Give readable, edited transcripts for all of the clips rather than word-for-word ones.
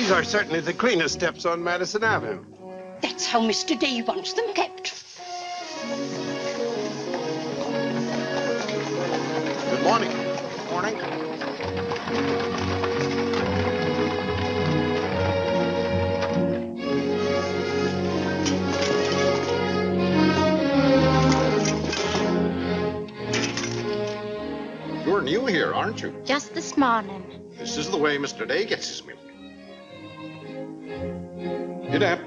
These are certainly the cleanest steps on Madison Avenue. That's how Mr. Day wants them kept. Good morning. Morning. You're new here, aren't you? Just this morning. This is the way Mr. Day gets his milk. Get up.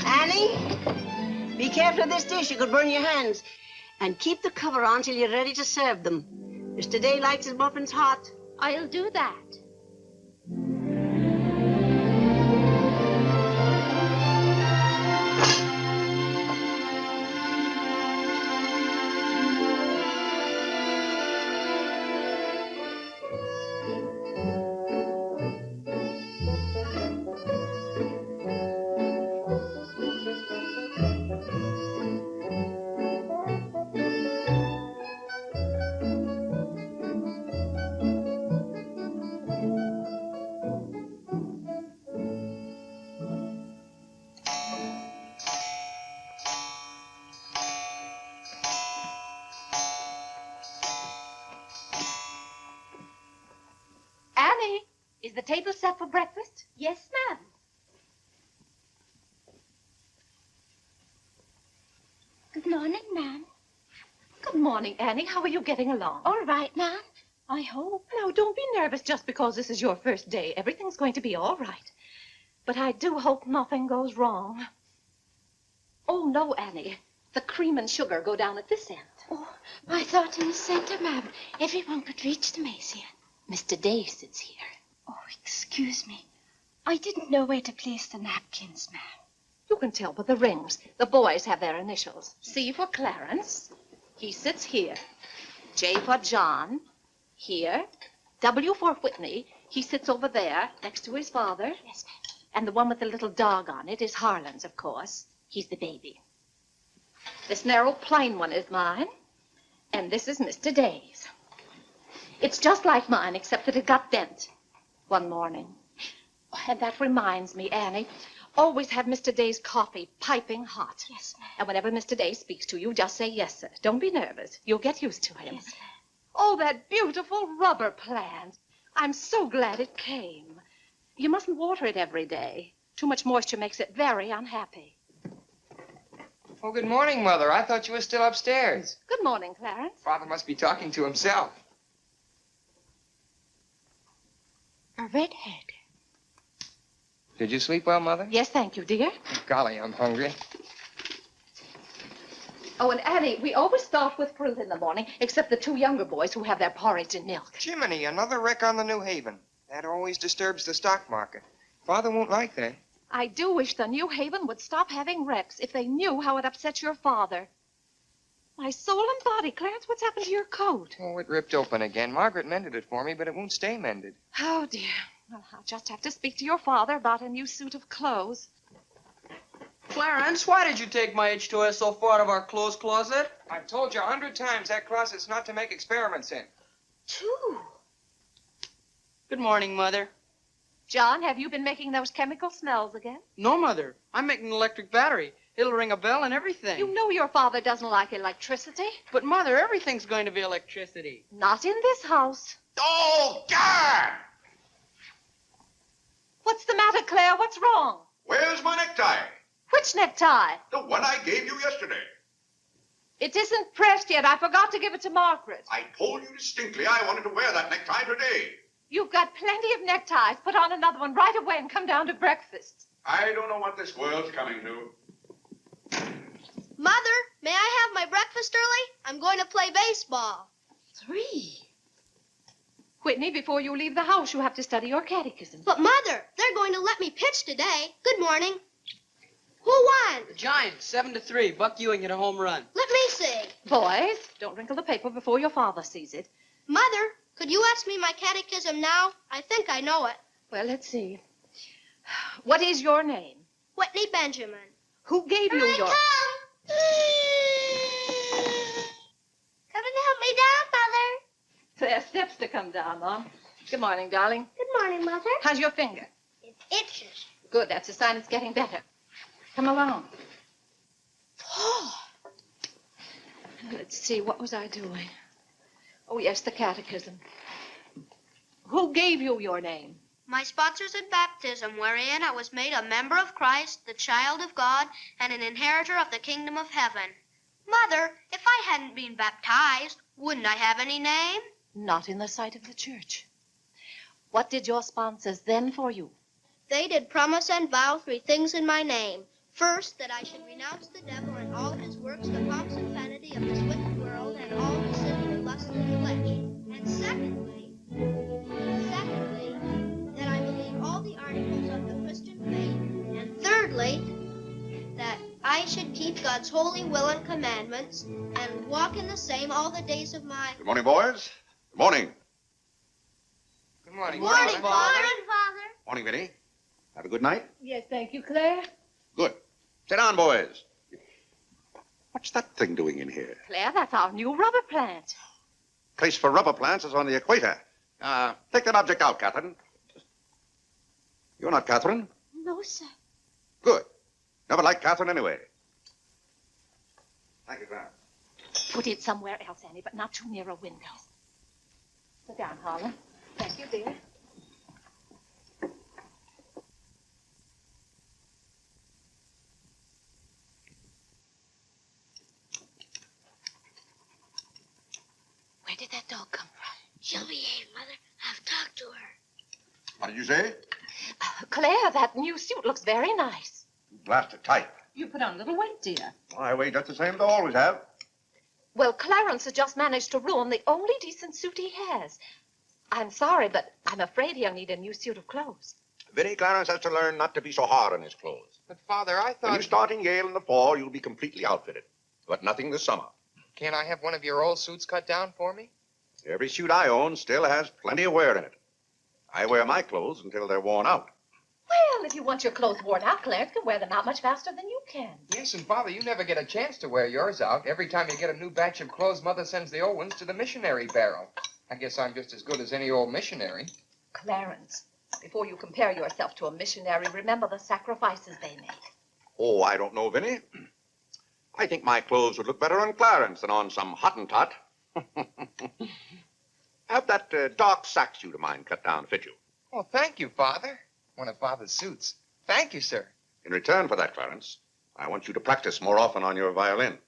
Annie, be careful of this dish. You could burn your hands. And keep the cover on till you're ready to serve them. Mr. Day likes his muffins hot. I'll do that. Annie, is the table set for breakfast? Yes, ma'am. Good morning, ma'am. Good morning, Annie. How are you getting along? All right, ma'am. I hope. Now, don't be nervous just because this is your first day. Everything's going to be all right. But I do hope nothing goes wrong. Oh, no, Annie. The cream and sugar go down at this end. Oh, I thought in the center, ma'am. Everyone could reach the mason. Mr. Day sits here. Oh, excuse me. I didn't know where to place the napkins, ma'am. You can tell by the rings. The boys have their initials. C for Clarence. He sits here. J for John. Here. W for Whitney. He sits over there, next to his father. Yes, ma'am. And the one with the little dog on it is Harlan's, of course. He's the baby. This narrow, plain one is mine. And this is Mr. Day's. It's just like mine, except that it got bent one morning. Oh, and that reminds me, Annie, always have Mr. Day's coffee piping hot. Yes, ma'am. And whenever Mr. Day speaks to you, just say yes, sir. Don't be nervous. You'll get used to him. Yes, ma'am. Oh, that beautiful rubber plant. I'm so glad it came. You mustn't water it every day. Too much moisture makes it very unhappy. Oh, good morning, Mother. I thought you were still upstairs. Good morning, Clarence. Father must be talking to himself. A redhead. Did you sleep well, Mother? Yes, thank you, dear. Golly, I'm hungry. Oh, and Annie, we always start with fruit in the morning, except the two younger boys who have their porridge and milk. Jiminy, another wreck on the New Haven. That always disturbs the stock market. Father won't like that. I do wish the New Haven would stop having wrecks if they knew how it upset your father. My soul and body, Clarence, what's happened to your coat? Oh, it ripped open again. Margaret mended it for me, but it won't stay mended. Oh, dear. Well, I'll just have to speak to your father about a new suit of clothes. Clarence, why did you take my H2S so far out of our clothes closet? I've told you 100 times that closet's not to make experiments in. Two. Good morning, Mother. John, have you been making those chemical smells again? No, Mother. I'm making an electric battery. It'll ring a bell and everything. You know your father doesn't like electricity. But, Mother, everything's going to be electricity. Not in this house. Oh, God! What's the matter, Claire? What's wrong? Where's my necktie? Which necktie? The one I gave you yesterday. It isn't pressed yet. I forgot to give it to Margaret. I told you distinctly I wanted to wear that necktie today. You've got plenty of neckties. Put on another one right away and come down to breakfast. I don't know what this world's coming to. Mother, may I have my breakfast early? I'm going to play baseball. 3. Whitney, before you leave the house, you have to study your catechism. But, Mother, they're going to let me pitch today. Good morning. Who won? The Giants, 7-3. Buck Ewing hit a home run. Let me see. Boys, don't wrinkle the paper before your father sees it. Mother, could you ask me my catechism now? I think I know it. Well, let's see. What is your name? Whitney Benjamin. Who gave you your... Come and help me down, Mother. There are steps to come down, Mom. Good morning, darling. Good morning, Mother. How's your finger? It itches. Good, that's a sign it's getting better. Come along. Oh. Let's see, what was I doing? Oh, yes, the catechism. Who gave you your name? My sponsors in baptism, wherein I was made a member of Christ, the child of God, and an inheritor of the kingdom of heaven. Mother, if I hadn't been baptized, wouldn't I have any name? Not in the sight of the church. What did your sponsors then for you? They did promise and vow 3 things in my name. First, that I should renounce the devil and all his works, the pomps and vanity of this wicked world, and all the sinful lusts of the flesh. And secondly, that I believe all the articles of the Christian faith. And thirdly, that I should keep God's holy will and commandments, and walk in the same all the days of my... Good morning, boys. Good morning. Good morning, Good morning, Father. Father. Morning, Vinny. Have a good night? Yes, thank you, Claire. Good. Sit down, boys. What's that thing doing in here? Claire, that's our new rubber plant. Place for rubber plants is on the equator. Take that object out, Catherine. You're not Catherine? No, sir. Good. Never liked Catherine anyway. Thank you, Clarence. Put it somewhere else, Annie, but not too near a window. Sit down, Harlan. Thank you, dear. Where did that dog come from? She'll behave, Mother. I've talked to her. What did you say? Claire, that new suit looks very nice. Blasted tight. You put on a little weight, dear. I weigh just the same as I always have. Well, Clarence has just managed to ruin the only decent suit he has. I'm sorry, but I'm afraid he'll need a new suit of clothes. Vinny, Clarence has to learn not to be so hard on his clothes. But, Father, I thought... When you start in Yale in the fall, you'll be completely outfitted. But nothing this summer. Can't I have one of your old suits cut down for me? Every suit I own still has plenty of wear in it. I wear my clothes until they're worn out. Well, if you want your clothes worn out, Clarence can wear them out much faster than you can. Yes, and, Father, you never get a chance to wear yours out. Every time you get a new batch of clothes, Mother sends the old ones to the missionary barrel. I guess I'm just as good as any old missionary. Clarence, before you compare yourself to a missionary, remember the sacrifices they make. Oh, I don't know, Vinny. I think my clothes would look better on Clarence than on some Hottentot. Have that dark sack suit of mine cut down to fit you. Oh, thank you, Father. One of Father's suits. Thank you, sir. In return for that, Clarence, I want you to practice more often on your violin.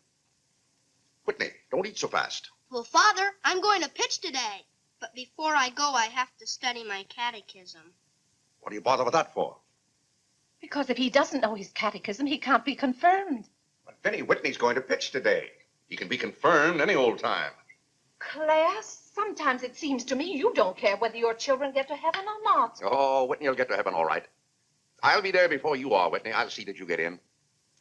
Whitney, don't eat so fast. Well, Father, I'm going to pitch today. But before I go, I have to study my catechism. What do you bother with that for? Because if he doesn't know his catechism, he can't be confirmed. But Vinny, Whitney's going to pitch today. He can be confirmed any old time. Claire, sometimes it seems to me you don't care whether your children get to heaven or not. Oh, Whitney will get to heaven all right. I'll be there before you are, Whitney. I'll see that you get in.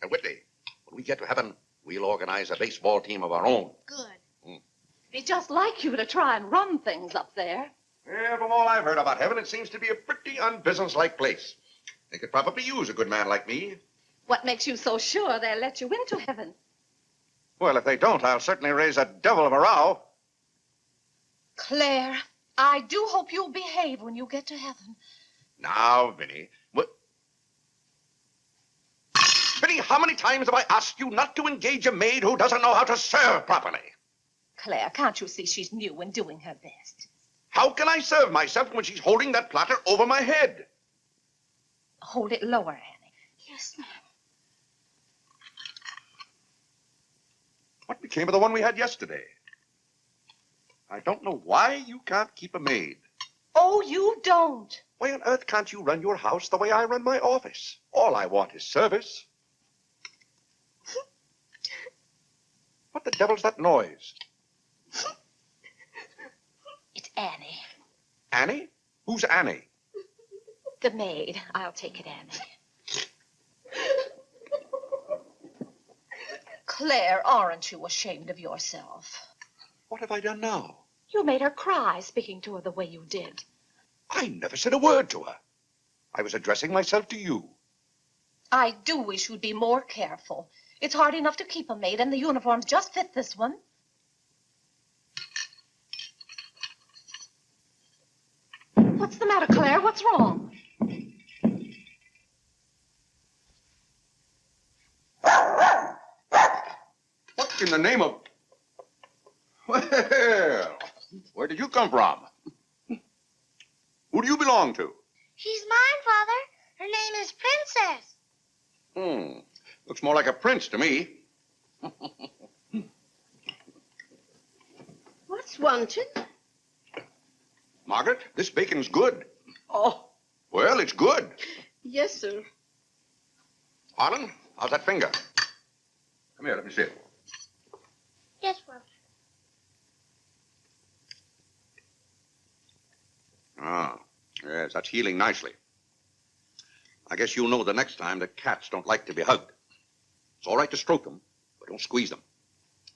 And Whitney, when we get to heaven, we'll organize a baseball team of our own. Good. It'd be just like you to try and run things up there. Yeah, from all I've heard about heaven, it seems to be a pretty unbusinesslike place. They could probably use a good man like me. What makes you so sure they'll let you into heaven? Well, if they don't, I'll certainly raise a devil of a row. Claire, I do hope you'll behave when you get to heaven. Now, Vinny. Vinny, how many times have I asked you not to engage a maid who doesn't know how to serve properly? Claire, can't you see she's new and doing her best? How can I serve myself when she's holding that platter over my head? Hold it lower, Annie. Yes, ma'am. What became of the one we had yesterday? I don't know why you can't keep a maid. Oh, you don't? Why on earth can't you run your house the way I run my office? All I want is service. What the devil's that noise? It's Annie. Annie? Who's Annie? The maid. I'll take it, Annie. Claire, aren't you ashamed of yourself? What have I done now? You made her cry speaking to her the way you did. I never said a word to her. I was addressing myself to you. I do wish you'd be more careful. It's hard enough to keep a maid, and the uniforms just fit this one. What's the matter, Claire? What's wrong? What in the name of... Well, where did you come from? Who do you belong to? She's mine, Father. Her name is Princess. Looks more like a prince to me. What's wanted? Margaret, this bacon's good. Oh, Well, it's good. yes, sir. Harlan, how's that finger? Come here, let me see it. Yes, Father. Ah, yes, that's healing nicely. I guess you'll know the next time that cats don't like to be hugged. It's all right to stroke them, but don't squeeze them.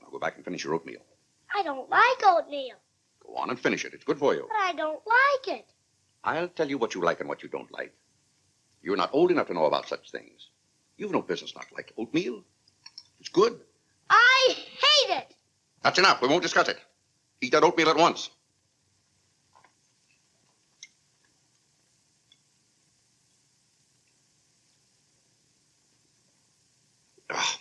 Now go back and finish your oatmeal. I don't like oatmeal. Go on and finish it. It's good for you. But I don't like it. I'll tell you what you like and what you don't like. You're not old enough to know about such things. You've no business not like oatmeal. It's good. I hate it. That's enough. We won't discuss it. Eat that oatmeal at once. Ah.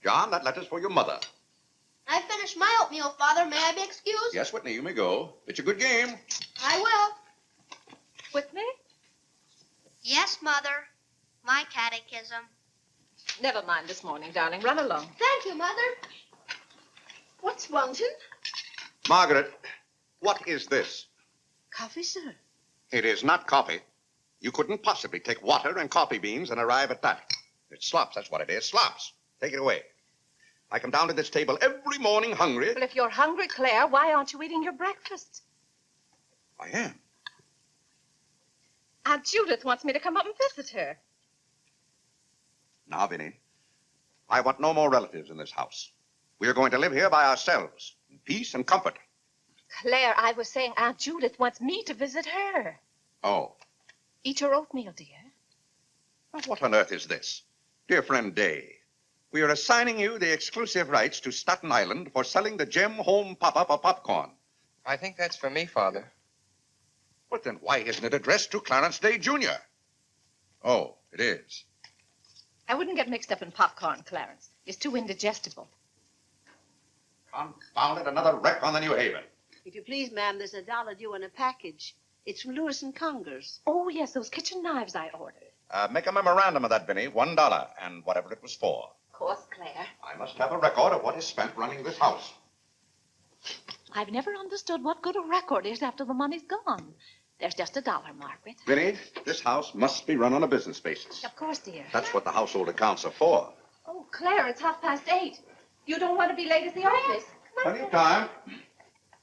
John, that letter's for your mother. I finished my oatmeal, Father. May I be excused? Yes, Whitney, you may go. It's a good game. I will. Whitney? Yes, Mother. My catechism. Never mind this morning, darling. Run along. Thank you, Mother. What's wanted? Margaret, what is this? Coffee, sir. It is not coffee. You couldn't possibly take water and coffee beans and arrive at that. It's slops, that's what it is. Slops. Take it away. I come down to this table every morning hungry. Well, if you're hungry, Claire, why aren't you eating your breakfast? I am. Aunt Judith wants me to come up and visit her. Now, Vinny, I want no more relatives in this house. We are going to live here by ourselves, in peace and comfort. Claire, I was saying Aunt Judith wants me to visit her. Oh. Eat your oatmeal, dear. Now, what on earth is this? Dear friend Day, we are assigning you the exclusive rights to Staten Island for selling the Gem Home Pop-Up of popcorn. I think that's for me, Father. But then why isn't it addressed to Clarence Day, Jr.? Oh, it is. I wouldn't get mixed up in popcorn, Clarence. It's too indigestible. Confound it, another wreck on the New Haven. If you please, ma'am, there's $1 due in a package. It's from Lewis and Congers. Oh, yes, those kitchen knives I ordered. Make a memorandum of that, Vinny. $1, and whatever it was for. Of course, Claire. I must have a record of what is spent running this house. I've never understood what good a record is after the money's gone. There's just $1, Margaret. Vinny, this house must be run on a business basis. Of course, dear. That's what the household accounts are for. Oh, Claire, it's 8:30. You don't want to be late at the office. Plenty of time.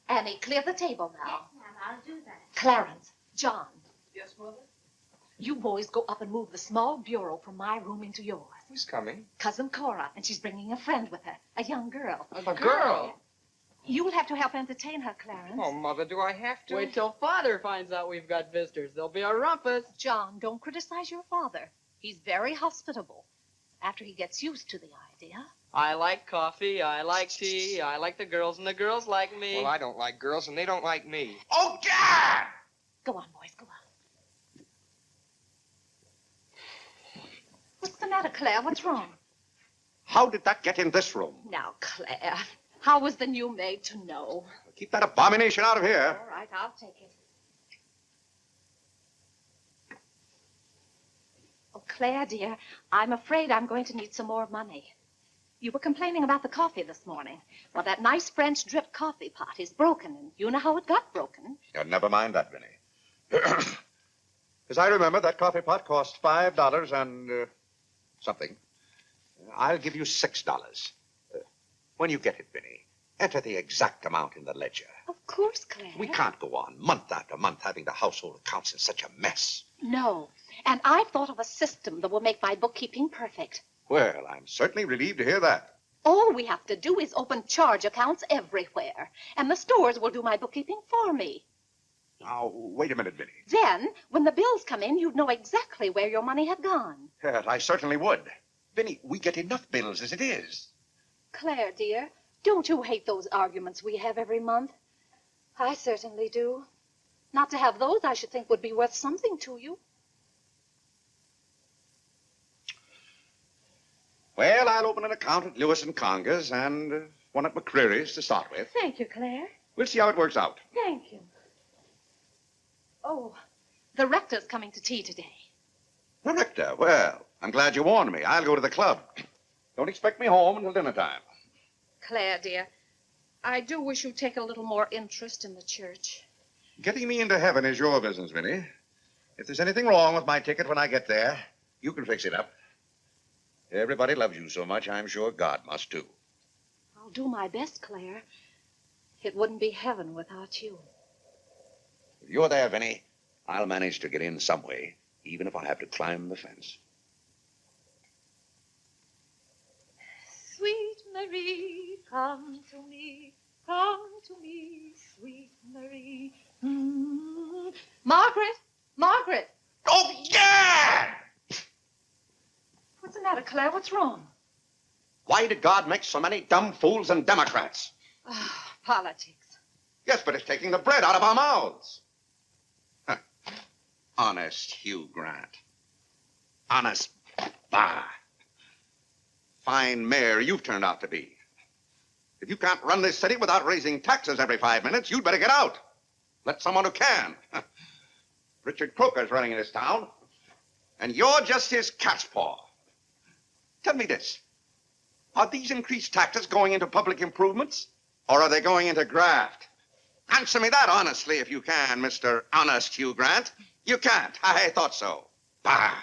Annie, clear the table now. Yes, ma'am, I'll do that. Clarence, John, Yes, Mother? you boys go up and move the small bureau from my room into yours. Who's coming? Cousin Cora, and she's bringing a friend with her, a young girl. A girl? You'll have to help entertain her, Clarence. Oh, Mother, do I have to? Wait till Father finds out we've got visitors. There'll be a rumpus. John, don't criticize your father. He's very hospitable. After he gets used to the idea. I like coffee, I like tea, I like the girls, and the girls like me. Well, I don't like girls, and they don't like me. Oh, John! Go on, boys, go on. What's the matter, Claire? What's wrong? How did that get in this room? Now, Claire, how was the new maid to know? Keep that abomination out of here. All right, I'll take it. Oh, Claire, dear, I'm afraid I'm going to need some more money. You were complaining about the coffee this morning. Well, that nice French drip coffee pot is broken, and you know how it got broken. Yeah, never mind that, Vinny. As I remember, that coffee pot cost $5 and something. I'll give you $6. When you get it, Vinny, Enter the exact amount in the ledger. Of course, Claire. We can't go on month after month having the household accounts in such a mess. No. And I've thought of a system that will make my bookkeeping perfect. Well, I'm certainly relieved to hear that. All we have to do is open charge accounts everywhere, and the stores will do my bookkeeping for me. Now, wait a minute, Vinny. Then, when the bills come in, you'd know exactly where your money had gone. Yes, I certainly would. Vinny, we get enough bills as it is. Claire, dear, don't you hate those arguments we have every month? I certainly do. Not to have those, I should think, would be worth something to you. Well, I'll open an account at Lewis and Conger's and one at McCreary's to start with. Thank you, Claire. We'll see how it works out. Thank you. Oh, the rector's coming to tea today. The rector? Well, I'm glad you warned me. I'll go to the club. Don't expect me home until dinner time. Claire, dear, I do wish you'd take a little more interest in the church. Getting me into heaven is your business, Vinny. If there's anything wrong with my ticket when I get there, you can fix it up. Everybody loves you so much, I'm sure God must too. I'll do my best, Claire. It wouldn't be heaven without you. If you're there, Vinny, I'll manage to get in some way, even if I have to climb the fence. Sweet Marie, come to me, sweet Marie. Margaret! Margaret! Oh, yeah! What's the matter, Claire? What's wrong? Why did God make so many dumb fools and Democrats? Politics. Yes, but it's taking the bread out of our mouths. Huh. Honest Hugh Grant. Honest, bah. Fine mayor you've turned out to be. If you can't run this city without raising taxes every 5 minutes, you'd better get out. Let someone who can. Richard Croker's running in this town, and you're just his cat's paw. Tell me this. Are these increased taxes going into public improvements, or are they going into graft? Answer me that honestly, if you can, Mr. Honest Hugh Grant. You can't. I thought so. Bah!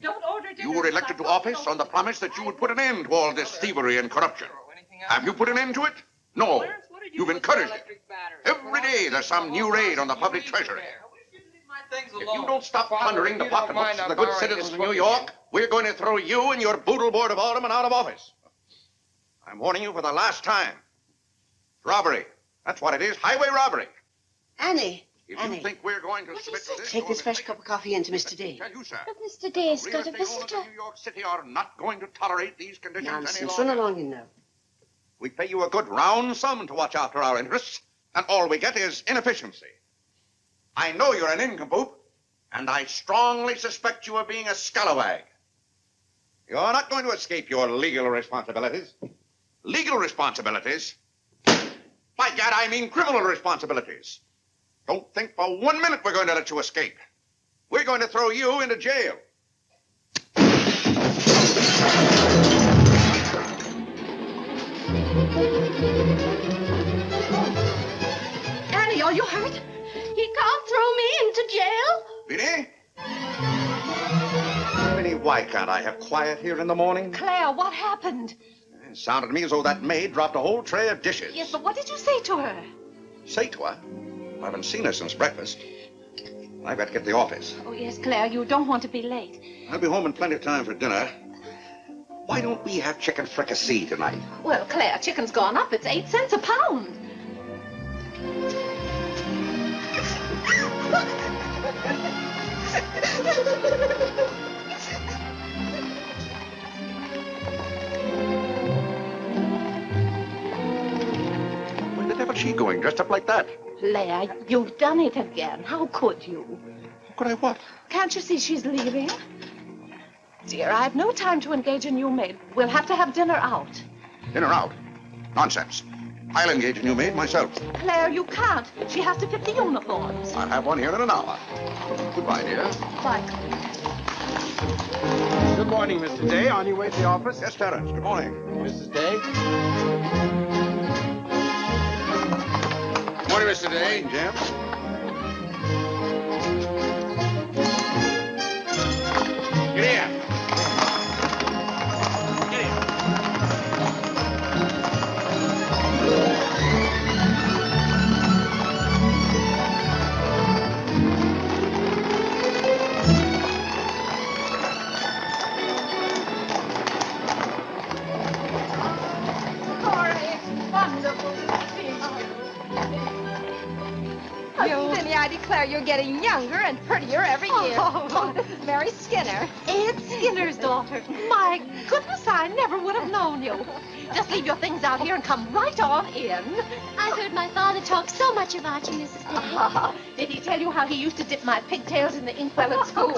Don't order dinner. You were elected to office on the promise that you would put an end to all this thievery and corruption. Have you put an end to it? No. You've encouraged it. Every day there's some new raid on the public treasury. If you don't stop plundering the pocketbooks of the good citizens of New York, we're going to throw you and your boodle board of aldermen out of office. I'm warning you for the last time. Robbery. That's what it is. Highway robbery. Annie. If you think we're going to submit to this... Take this fresh cup of coffee into Mr. Day. Tell you, sir. But Mr. Day's Real got a estate owners visitor. in New York City are not going to tolerate these conditions any Nonsense. longer. Run along in now. We pay you a good round sum to watch after our interests, and all we get is inefficiency. I know you're an nincompoop, and I strongly suspect you of being a scalawag. You're not going to escape your legal responsibilities. Legal responsibilities? By gad, I mean criminal responsibilities. Don't think for 1 minute we're going to let you escape. We're going to throw you into jail. Annie, are you hurt? He can't throw me into jail. Vinny? Vinny, why can't I have quiet here in the morning? Claire, what happened? It sounded to me as though that maid dropped a whole tray of dishes. Yes, but what did you say to her? Say to her? I haven't seen her since breakfast. I've got to get to the office. Oh, yes, Claire, you don't want to be late. I'll be home in plenty of time for dinner. Why don't we have chicken fricassee tonight? Well, Claire, chicken's gone up. It's 8 cents a pound. Where the devil's she going, dressed up like that? Claire, you've done it again. How could you? Could I what? Can't you see she's leaving? Dear, I have no time to engage a new maid. We'll have to have dinner out. Dinner out? Nonsense. I'll engage a new maid myself. Claire, you can't. She has to fit the uniforms. I'll have one here in an hour. Goodbye, dear. Bye, Claire. Good morning, Mr. Day. On your way to the office? Yes, Terence. Good morning. Mrs. Day? Good morning, Mr. Day. Good morning, Jim. Get here. Get here. getting younger and prettier every year. Oh, this is Mary Skinner. Ed Skinner's daughter. My goodness, I never would have known you. Just leave your things out here and come right on in. I've heard my father talk so much about you, Mrs. Day. Did he tell you how he used to dip my pigtails in the inkwell at school?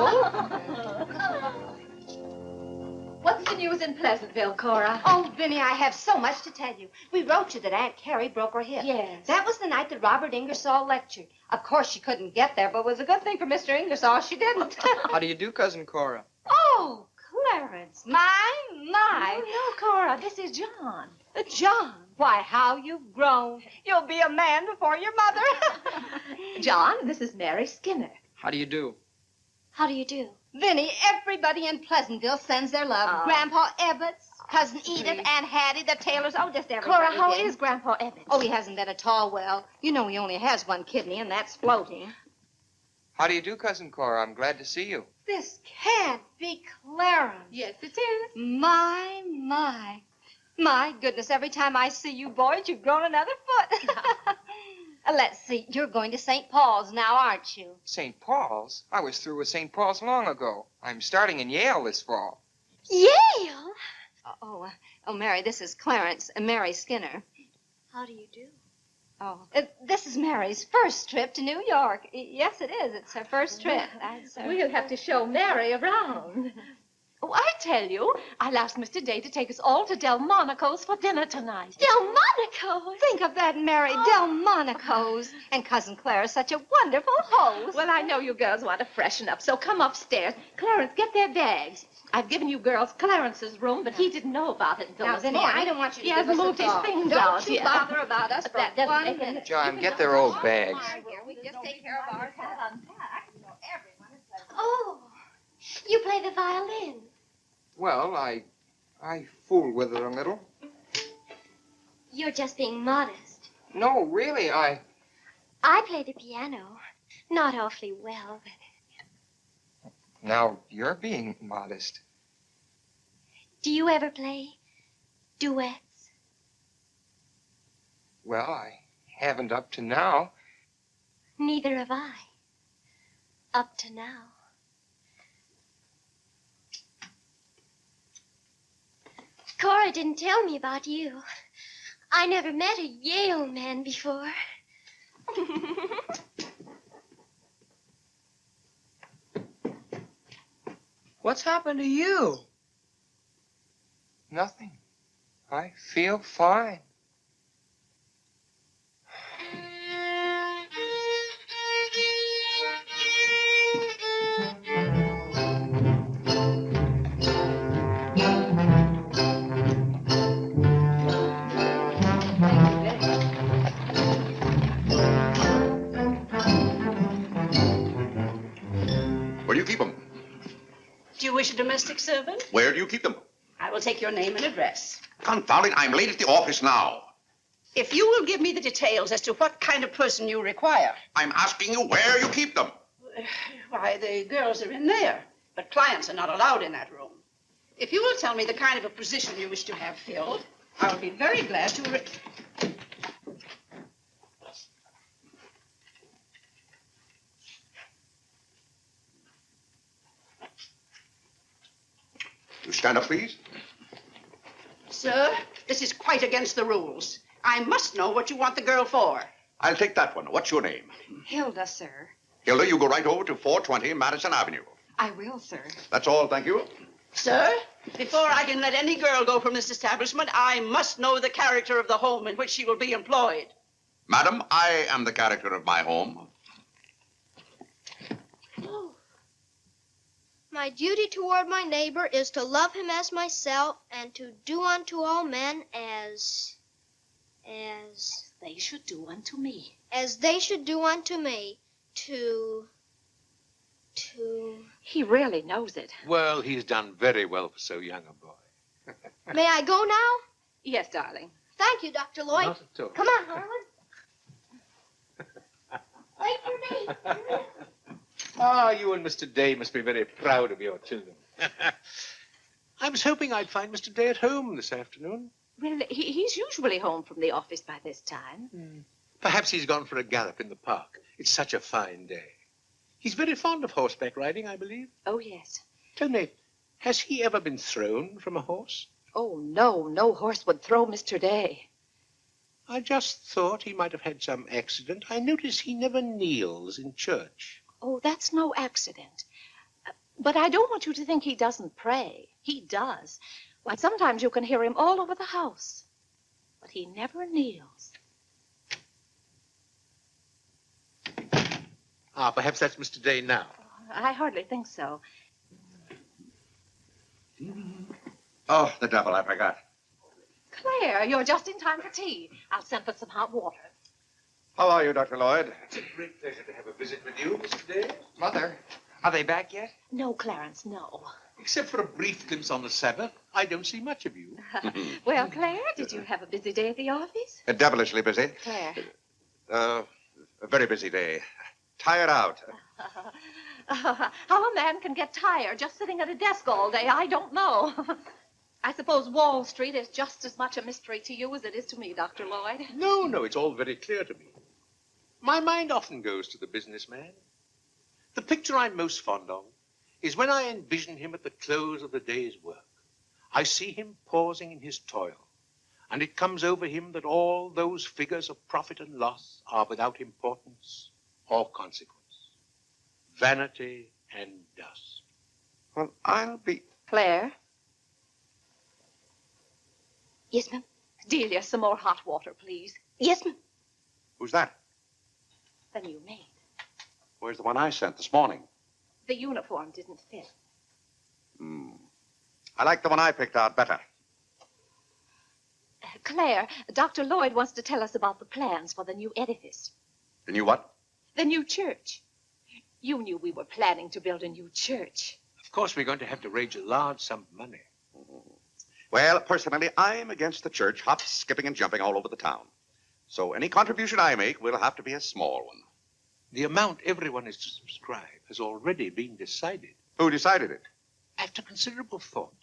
What's the news in Pleasantville, Cora? Oh, Vinny, I have so much to tell you. We wrote you that Aunt Carrie broke her hip. Yes. That was the night that Robert Ingersoll lectured. Of course, she couldn't get there, but it was a good thing for Mr. Ingersoll she didn't. How do you do, Cousin Cora? Oh, Clarence, my. No, Cora, this is John. John, why, how you've grown. You'll be a man before your mother. John, this is Mary Skinner. How do you do? How do you do? Vinny, everybody in Pleasantville sends their love. Grandpa Ebbets, Cousin Edith, Aunt Hattie, the Taylors, oh, just everybody. Cora, how did. is Grandpa Ebbets? Oh, he hasn't been at all well. You know he only has one kidney, and that's floating. How do you do, Cousin Cora? I'm glad to see you. This can't be Clarence. Yes, it is. My. My goodness, every time I see you boys, you've grown another foot. Let's see, you're going to St. Paul's now, aren't you? St. Paul's? I was through with St. Paul's long ago. I'm starting in Yale this fall. Yale? Oh, Mary, this is Clarence and Mary Skinner. How do you do? Oh, this is Mary's first trip to New York. Yes, it is. It's her first trip. We'll have to show Mary around. Oh, I tell you, I'll ask Mr. Day to take us all to Delmonico's for dinner tonight. Delmonico's? Think of that, Mary, Delmonico's. And Cousin Clara's such a wonderful host. Well, I know you girls want to freshen up, so come upstairs. Clarence, get their bags. I've given you girls Clarence's room, but he didn't know about it until Now, this Vinny, morning. I don't want you to He give hasn't us a moved his thought. things Don't out you yet. bother about us for That doesn't 1 make minute. John, get their old bags. We just take care of ourselves. Oh, you play the violin. Well, I fool with it a little. You're just being modest. No, really, I play the piano. Not awfully well, but... Now, you're being modest. Do you ever play duets? Well, I haven't up to now. Neither have I. Up to now. Cora didn't tell me about you. I never met a Yale man before. What's happened to you? Nothing. I feel fine. Where do you keep them? Do you wish a domestic servant? Where do you keep them? I will take your name and address. Confound it, I'm late at the office now. If you will give me the details as to what kind of person you require. I'm asking you where you keep them. Why, the girls are in there, but clients are not allowed in that room. If you will tell me the kind of a position you wish to have filled, I will be very glad to... You stand up, please. Sir, this is quite against the rules. I must know what you want the girl for. I'll take that one. What's your name? Hilda, sir. Hilda, you go right over to 420 Madison Avenue. I will, sir. That's all, thank you. Sir, before I can let any girl go from this establishment, I must know the character of the home in which she will be employed. Madam, I am the character of my home. My duty toward my neighbor is to love him as myself and to do unto all men as They should do unto me. they should do unto me. He really knows it. Well, he's done very well for so young a boy. May I go now? Yes, darling. Thank you, Dr. Lloyd. Not at all. Come on, Harlan. Wait for me. Ah, you and Mr. Day must be very proud of your children. I was hoping I'd find Mr. Day at home this afternoon. Well, he's usually home from the office by this time. Perhaps he's gone for a gallop in the park. It's such a fine day. He's very fond of horseback riding, I believe. Oh, yes. Tell me, has he ever been thrown from a horse? Oh, no. No horse would throw Mr. Day. I just thought he might have had some accident. I notice he never kneels in church. Oh, that's no accident. But I don't want you to think he doesn't pray. He does. Why, sometimes you can hear him all over the house. But he never kneels. Ah, perhaps that's Mr. Day now. I hardly think so. Oh, the devil, I forgot. Claire, you're just in time for tea. I'll send for some hot water. How are you, Dr. Lloyd? It's a great pleasure to have a visit with you, Mr. Day. Mother, are they back yet? No, Clarence, no. Except for a brief glimpse on the Sabbath, I don't see much of you. Well, Claire, did you have a busy day at the office? Devilishly busy. Claire. A very busy day. Tired out. How a man can get tired just sitting at a desk all day, I don't know. I suppose Wall Street is just as much a mystery to you as it is to me, Dr. Lloyd. No, it's all very clear to me. My mind often goes to the businessman. The picture I'm most fond of is when I envision him at the close of the day's work. I see him pausing in his toil, and it comes over him that all those figures of profit and loss are without importance or consequence. Vanity and dust. Well, I'll be... Claire? Yes, ma'am. Delia, some more hot water, please. Yes, ma'am. Who's that? The new maid. Where's the one I sent this morning? The uniform didn't fit. I like the one I picked out better. Claire, Dr. Lloyd wants to tell us about the plans for the new edifice. The new what? The new church. You knew we were planning to build a new church. Of course, we're going to have to raise a large sum of money. Well, personally, I'm against the church hopping, skipping, and jumping all over the town. So any contribution I make will have to be a small one. The amount everyone is to subscribe has already been decided. Who decided it? After considerable thought,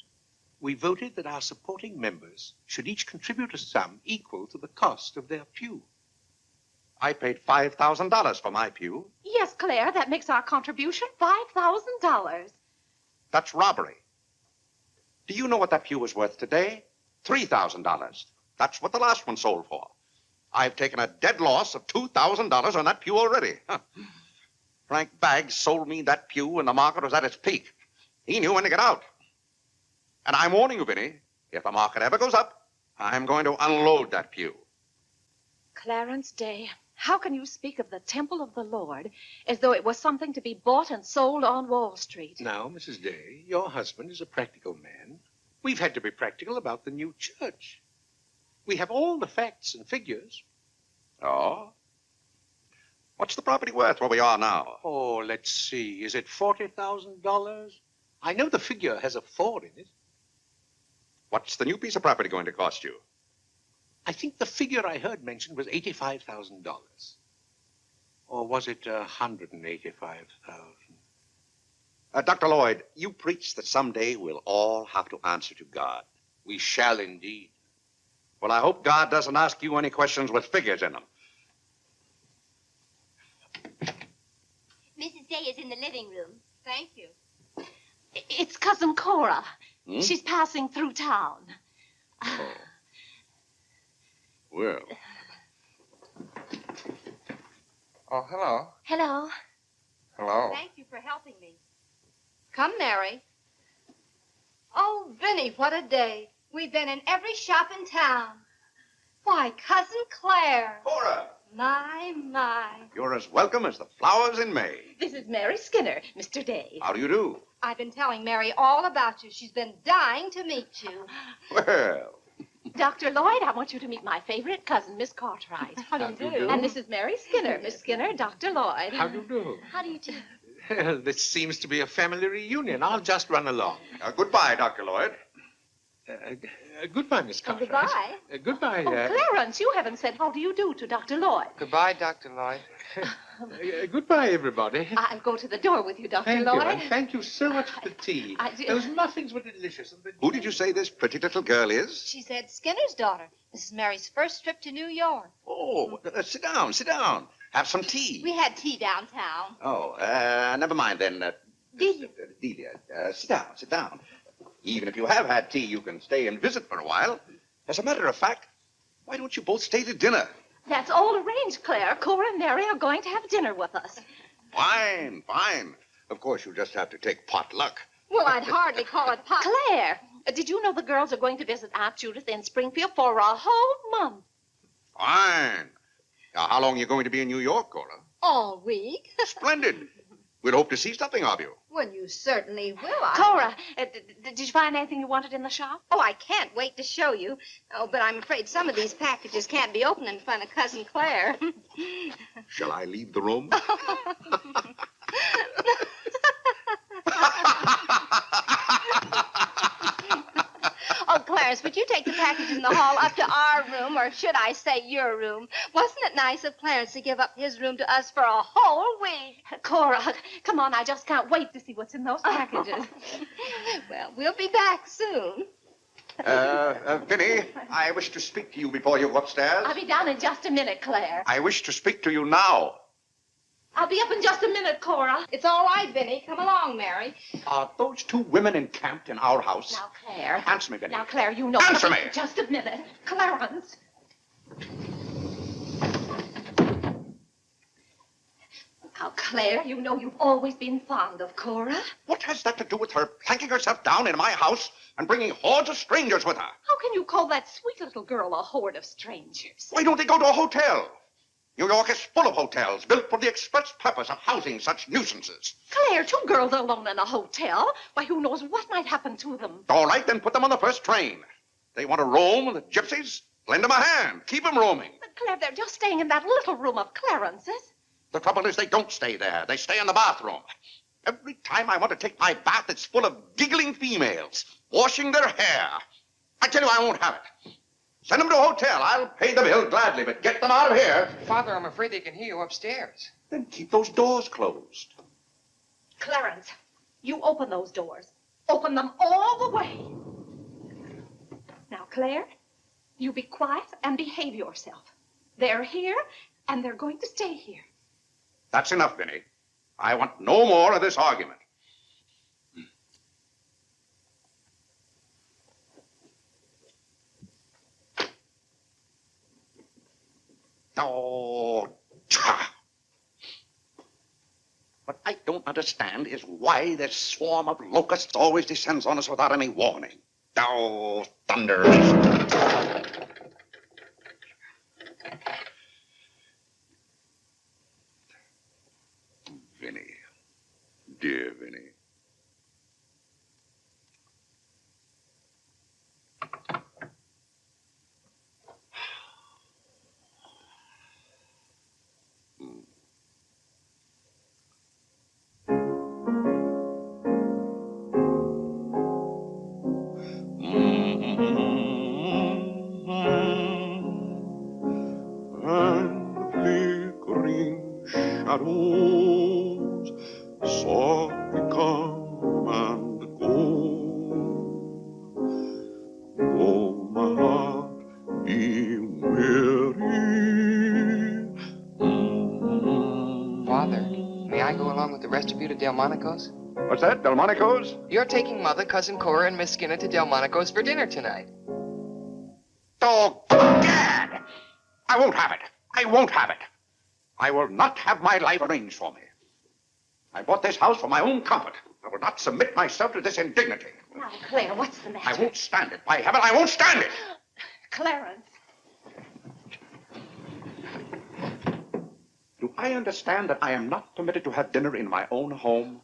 we voted that our supporting members should each contribute a sum equal to the cost of their pew. I paid $5,000 for my pew. Yes, Claire, that makes our contribution $5,000. That's robbery. Do you know what that pew was worth today? $3,000. That's what the last one sold for. I've taken a dead loss of $2,000 on that pew already. Huh. Frank Baggs sold me that pew when the market was at its peak. He knew when to get out. And I'm warning you, Vinny, if the market ever goes up, I'm going to unload that pew. Clarence Day, how can you speak of the temple of the Lord as though it was something to be bought and sold on Wall Street? Now, Mrs. Day, your husband is a practical man. We've had to be practical about the new church. We have all the facts and figures. Oh? What's the property worth where we are now? Oh, let's see. Is it $40,000? I know the figure has a 4 in it. What's the new piece of property going to cost you? I think the figure I heard mentioned was $85,000. Or was it $185,000? Dr. Lloyd, you preach that someday we'll all have to answer to God. We shall indeed. Well, I hope God doesn't ask you any questions with figures in them. Mrs. Day is in the living room. Thank you. It's Cousin Cora. Hmm? She's passing through town. Oh. Well. Oh, hello. Hello. Hello. Thank you for helping me. Come, Mary. Oh, Vinny, what a day. We've been in every shop in town. Why, Cousin Claire. Cora! My. You're as welcome as the flowers in May. This is Mary Skinner, Mr. Day. How do you do? I've been telling Mary all about you. She's been dying to meet you. Well. Dr. Lloyd, I want you to meet my favorite cousin, Miss Cartwright. How do you do? And this is Mary Skinner. Miss Skinner, Dr. Lloyd. How do you do? How do you do? Well, this seems to be a family reunion. I'll just run along. Goodbye, Dr. Lloyd. Goodbye, Miss Cartwright. Goodbye. Goodbye. Oh, Clarence, you haven't said how do you do to Dr. Lloyd. Goodbye, Dr. Lloyd. Goodbye, everybody. I'll go to the door with you, Dr. Thank Lloyd. you, and thank you so much for the tea. Those muffins were delicious. And Who did you say this pretty little girl is? She's Ed Skinner's daughter. This is Mary's first trip to New York. Oh, sit down, sit down. Have some tea. We had tea downtown. Oh, Never mind then. Delia. Delia, sit down, sit down. Even if you have had tea, you can stay and visit for a while. As a matter of fact, why don't you both stay to dinner? That's all arranged, Claire. Cora and Mary are going to have dinner with us. Fine, fine. Of course, you'll just have to take potluck. Well, I'd hardly call it pot. Claire, did you know the girls are going to visit Aunt Judith in Springfield for a whole month? Fine. Now, how long are you going to be in New York, Cora? All week. Splendid. We'll hope to see something of you. Well, you certainly will. Cora, did you find anything you wanted in the shop? Oh, I can't wait to show you. Oh, but I'm afraid some of these packages can't be opened in front of Cousin Claire. Shall I leave the room? Oh, Clarence, would you take the packages in the hall up to our room, or should I say your room? Wasn't it nice of Clarence to give up his room to us for a whole week? Cora, come on, I just can't wait to see what's in those packages. Well, we'll be back soon. Vinny, I wish to speak to you before you go upstairs. I'll be down in just a minute, Claire. I wish to speak to you now. I'll be up in just a minute, Cora. It's all right, Vinny. Come along, Mary. Are those two women encamped in our house? Now, Claire. Answer me, Vinny. Now, Claire, you know. Answer me. Just a minute. Clarence. Now, Claire, you know you've always been fond of Cora. What has that to do with her planking herself down in my house and bringing hordes of strangers with her? How can you call that sweet little girl a horde of strangers? Why don't they go to a hotel? New York is full of hotels built for the express purpose of housing such nuisances. Claire, two girls alone in a hotel? Why, who knows what might happen to them? All right, then put them on the first train. They want to roam with the gypsies? Lend them a hand. Keep them roaming. But, Claire, they're just staying in that little room of Clarence's. The trouble is they don't stay there. They stay in the bathroom. Every time I want to take my bath, it's full of giggling females, washing their hair. I tell you, I won't have it. Send them to a hotel. I'll pay the bill gladly, but get them out of here. Father, I'm afraid they can hear you upstairs. Then keep those doors closed. Clarence, you open those doors. Open them all the way. Now, Claire, you be quiet and behave yourself. They're here, and they're going to stay here. That's enough, Vinny. I want no more of this argument. Oh, what I don't understand is why this swarm of locusts always descends on us without any warning. Oh, thunder. Vinny. Dear Vinny. Shadows softly come and go. Though my heart be weary. Father, may I go along with the rest of you to Delmonico's? What's that, Delmonico's? You're taking Mother, Cousin Cora, and Miss Skinner to Delmonico's for dinner tonight. Oh, gad! I won't have it. I won't have it. I will not have my life arranged for me. I bought this house for my own comfort. I will not submit myself to this indignity. Now, Claire, what's the matter? I won't stand it. By heaven, I won't stand it. Clarence. Do I understand that I am not permitted to have dinner in my own home?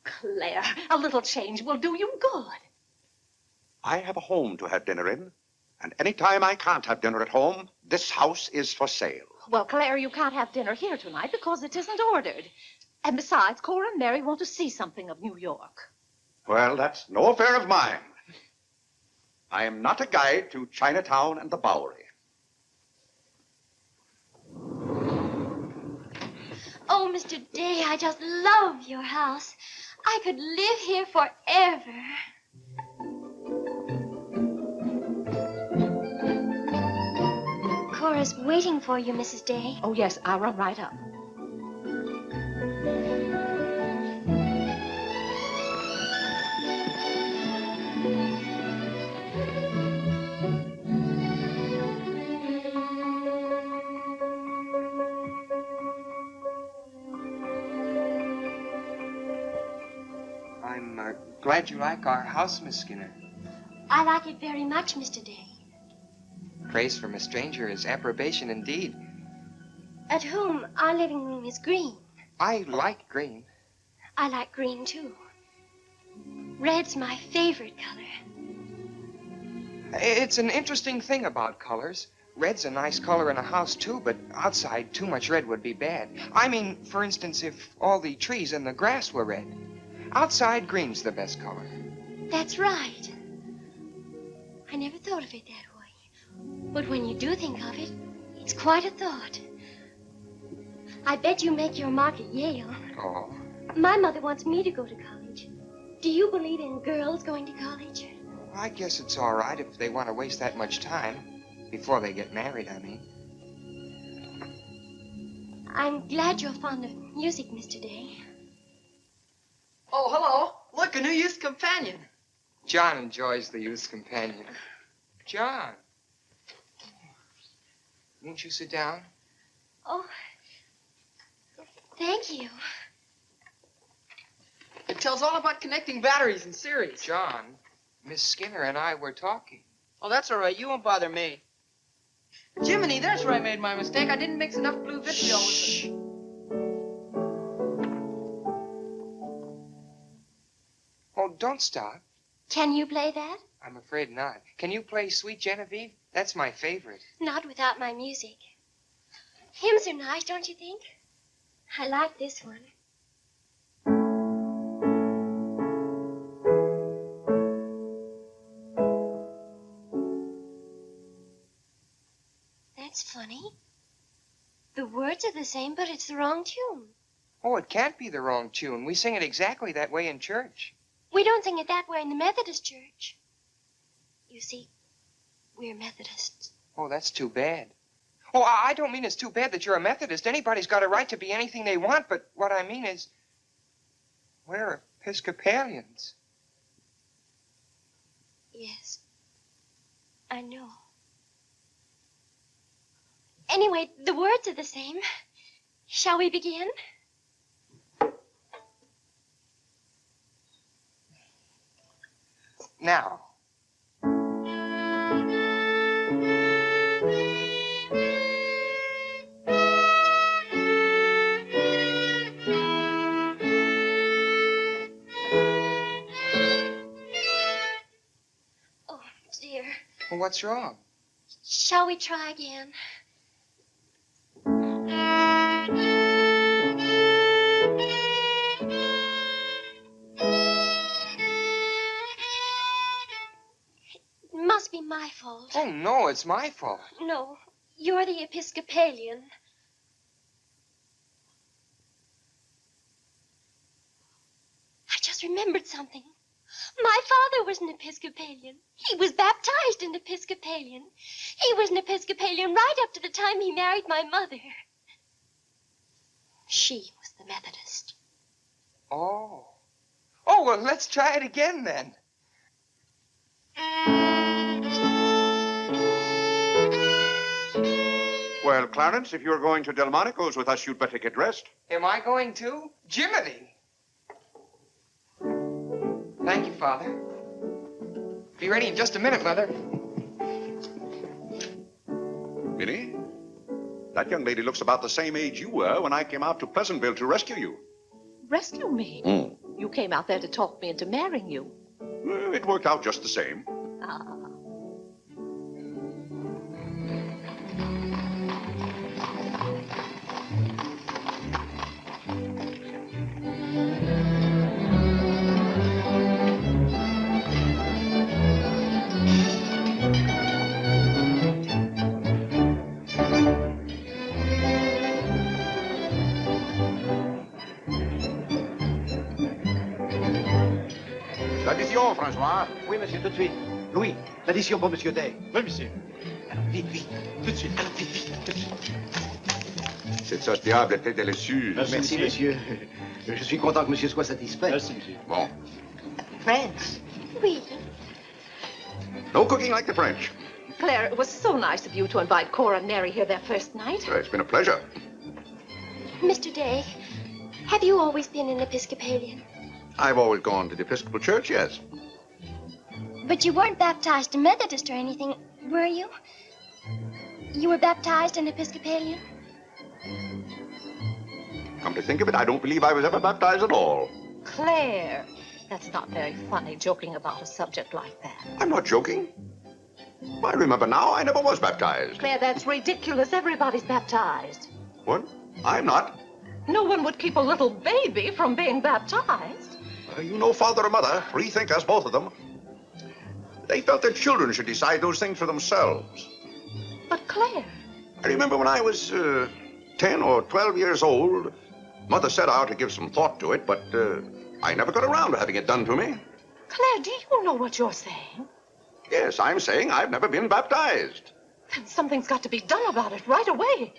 Claire, a little change will do you good. I have a home to have dinner in, and any time I can't have dinner at home, this house is for sale. Well, Claire, you can't have dinner here tonight because it isn't ordered. And besides, Cora and Mary want to see something of New York. Well, that's no affair of mine. I am not a guide to Chinatown and the Bowery. Oh, Mr. Day, I just love your house. I could live here forever. Cora's waiting for you, Mrs. Day. Oh, yes, I'll run right up. I'm glad you like our house, Miss Skinner. I like it very much, Mr. Day. Praise from a stranger is approbation indeed. At home, our living room is green. I like green. I like green, too. Red's my favorite color. It's an interesting thing about colors. Red's a nice color in a house, too, but outside, too much red would be bad. I mean, for instance, if all the trees and the grass were red. Outside, green's the best color. That's right. I never thought of it that way. But when you do think of it, it's quite a thought. I bet you make your mark at Yale. Oh. My mother wants me to go to college. Do you believe in girls going to college? I guess it's all right if they want to waste that much time. Before they get married, I mean. I'm glad you're fond of music, Mr. Day. Oh, hello. Look, a new youth companion. John enjoys the youth's companion. John. Won't you sit down? Oh, thank you. It tells all about connecting batteries in series. John, Miss Skinner and I were talking. Oh, that's all right. You won't bother me. Jiminy, there's where I made my mistake. I didn't mix enough blue vitriol with it. Oh, don't stop. Can you play that? I'm afraid not. Can you play Sweet Genevieve? That's my favorite. Not without my music. Hymns are nice, don't you think? I like this one. That's funny. The words are the same, but it's the wrong tune. Oh, it can't be the wrong tune. We sing it exactly that way in church. We don't sing it that way in the Methodist church. You see, we're Methodists. Oh, that's too bad. Oh, I don't mean it's too bad that you're a Methodist. Anybody's got a right to be anything they want, but what I mean is we're Episcopalians. Yes, I know. Anyway, the words are the same. Shall we begin? Now. Oh, dear. Well, what's wrong? Shall we try again? It must be my fault. Oh, no, it's my fault. No, you're the Episcopalian. I just remembered something. My father was an Episcopalian. He was baptized an Episcopalian. He was an Episcopalian right up to the time he married my mother. She was the Methodist. Oh. Oh, well, let's try it again then. Well, Clarence, if you're going to Delmonico's with us, you'd better get dressed. Am I going too? Jiminy. Thank you, Father. Be ready in just a minute, Mother. Minnie, that young lady looks about the same age you were when I came out to Pleasantville to rescue you. Rescue me? You came out there to talk me into marrying you. Well, it worked out just the same. Ah. L'addition, François. Oui, monsieur, tout de suite. Louis, l'addition pour monsieur Day. Oui, monsieur. Alors, vite, vite, tout de suite. Alors, vite, vite, tout de suite. Cette sauce diable était délicieuse. Merci, monsieur. Je suis content que monsieur soit satisfait. Merci, monsieur. Bon. France. Oui. No cooking like the French. Claire, it was so nice of you to invite Cora and Mary here their first night. It's been a pleasure. Mr. Day, have you always been an Episcopalian? I've always gone to the Episcopal Church, yes. But you weren't baptized a Methodist or anything, were you? You were baptized an Episcopalian? Come to think of it, I don't believe I was ever baptized at all. Claire, that's not very funny, joking about a subject like that. I'm not joking. I remember now, I never was baptized. Claire, that's ridiculous. Everybody's baptized. What? I'm not. No one would keep a little baby from being baptized. You know father or mother, free thinkers, both of them. They felt their children should decide those things for themselves. But Claire... I remember when I was 10 or 12 years old, Mother said I ought to give some thought to it, but I never got around to having it done to me. Claire, do you know what you're saying? Yes, I'm saying I've never been baptized. Then something's got to be done about it right away.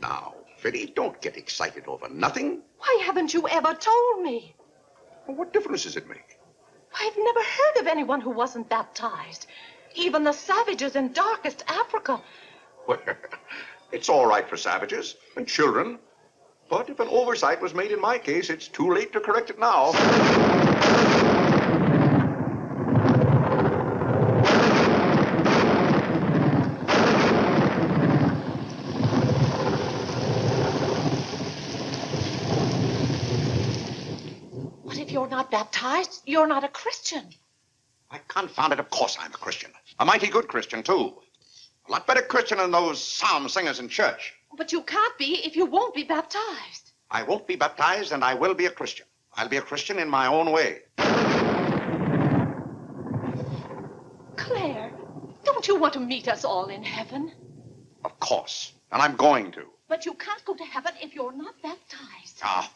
Now, Fiddy, don't get excited over nothing. Why haven't you ever told me? Well, what difference does it make? I've never heard of anyone who wasn't baptized. Even the savages in darkest Africa. Well, it's all right for savages and children. But if an oversight was made in my case, it's too late to correct it now. What if you're not baptized? You're not a Christian. Why, confound it, of course I'm a Christian. A mighty good Christian, too. A lot better Christian than those psalm singers in church. But you can't be if you won't be baptized. I won't be baptized, and I will be a Christian. I'll be a Christian in my own way. Claire, don't you want to meet us all in heaven? Of course, and I'm going to. But you can't go to heaven if you're not baptized. Ah,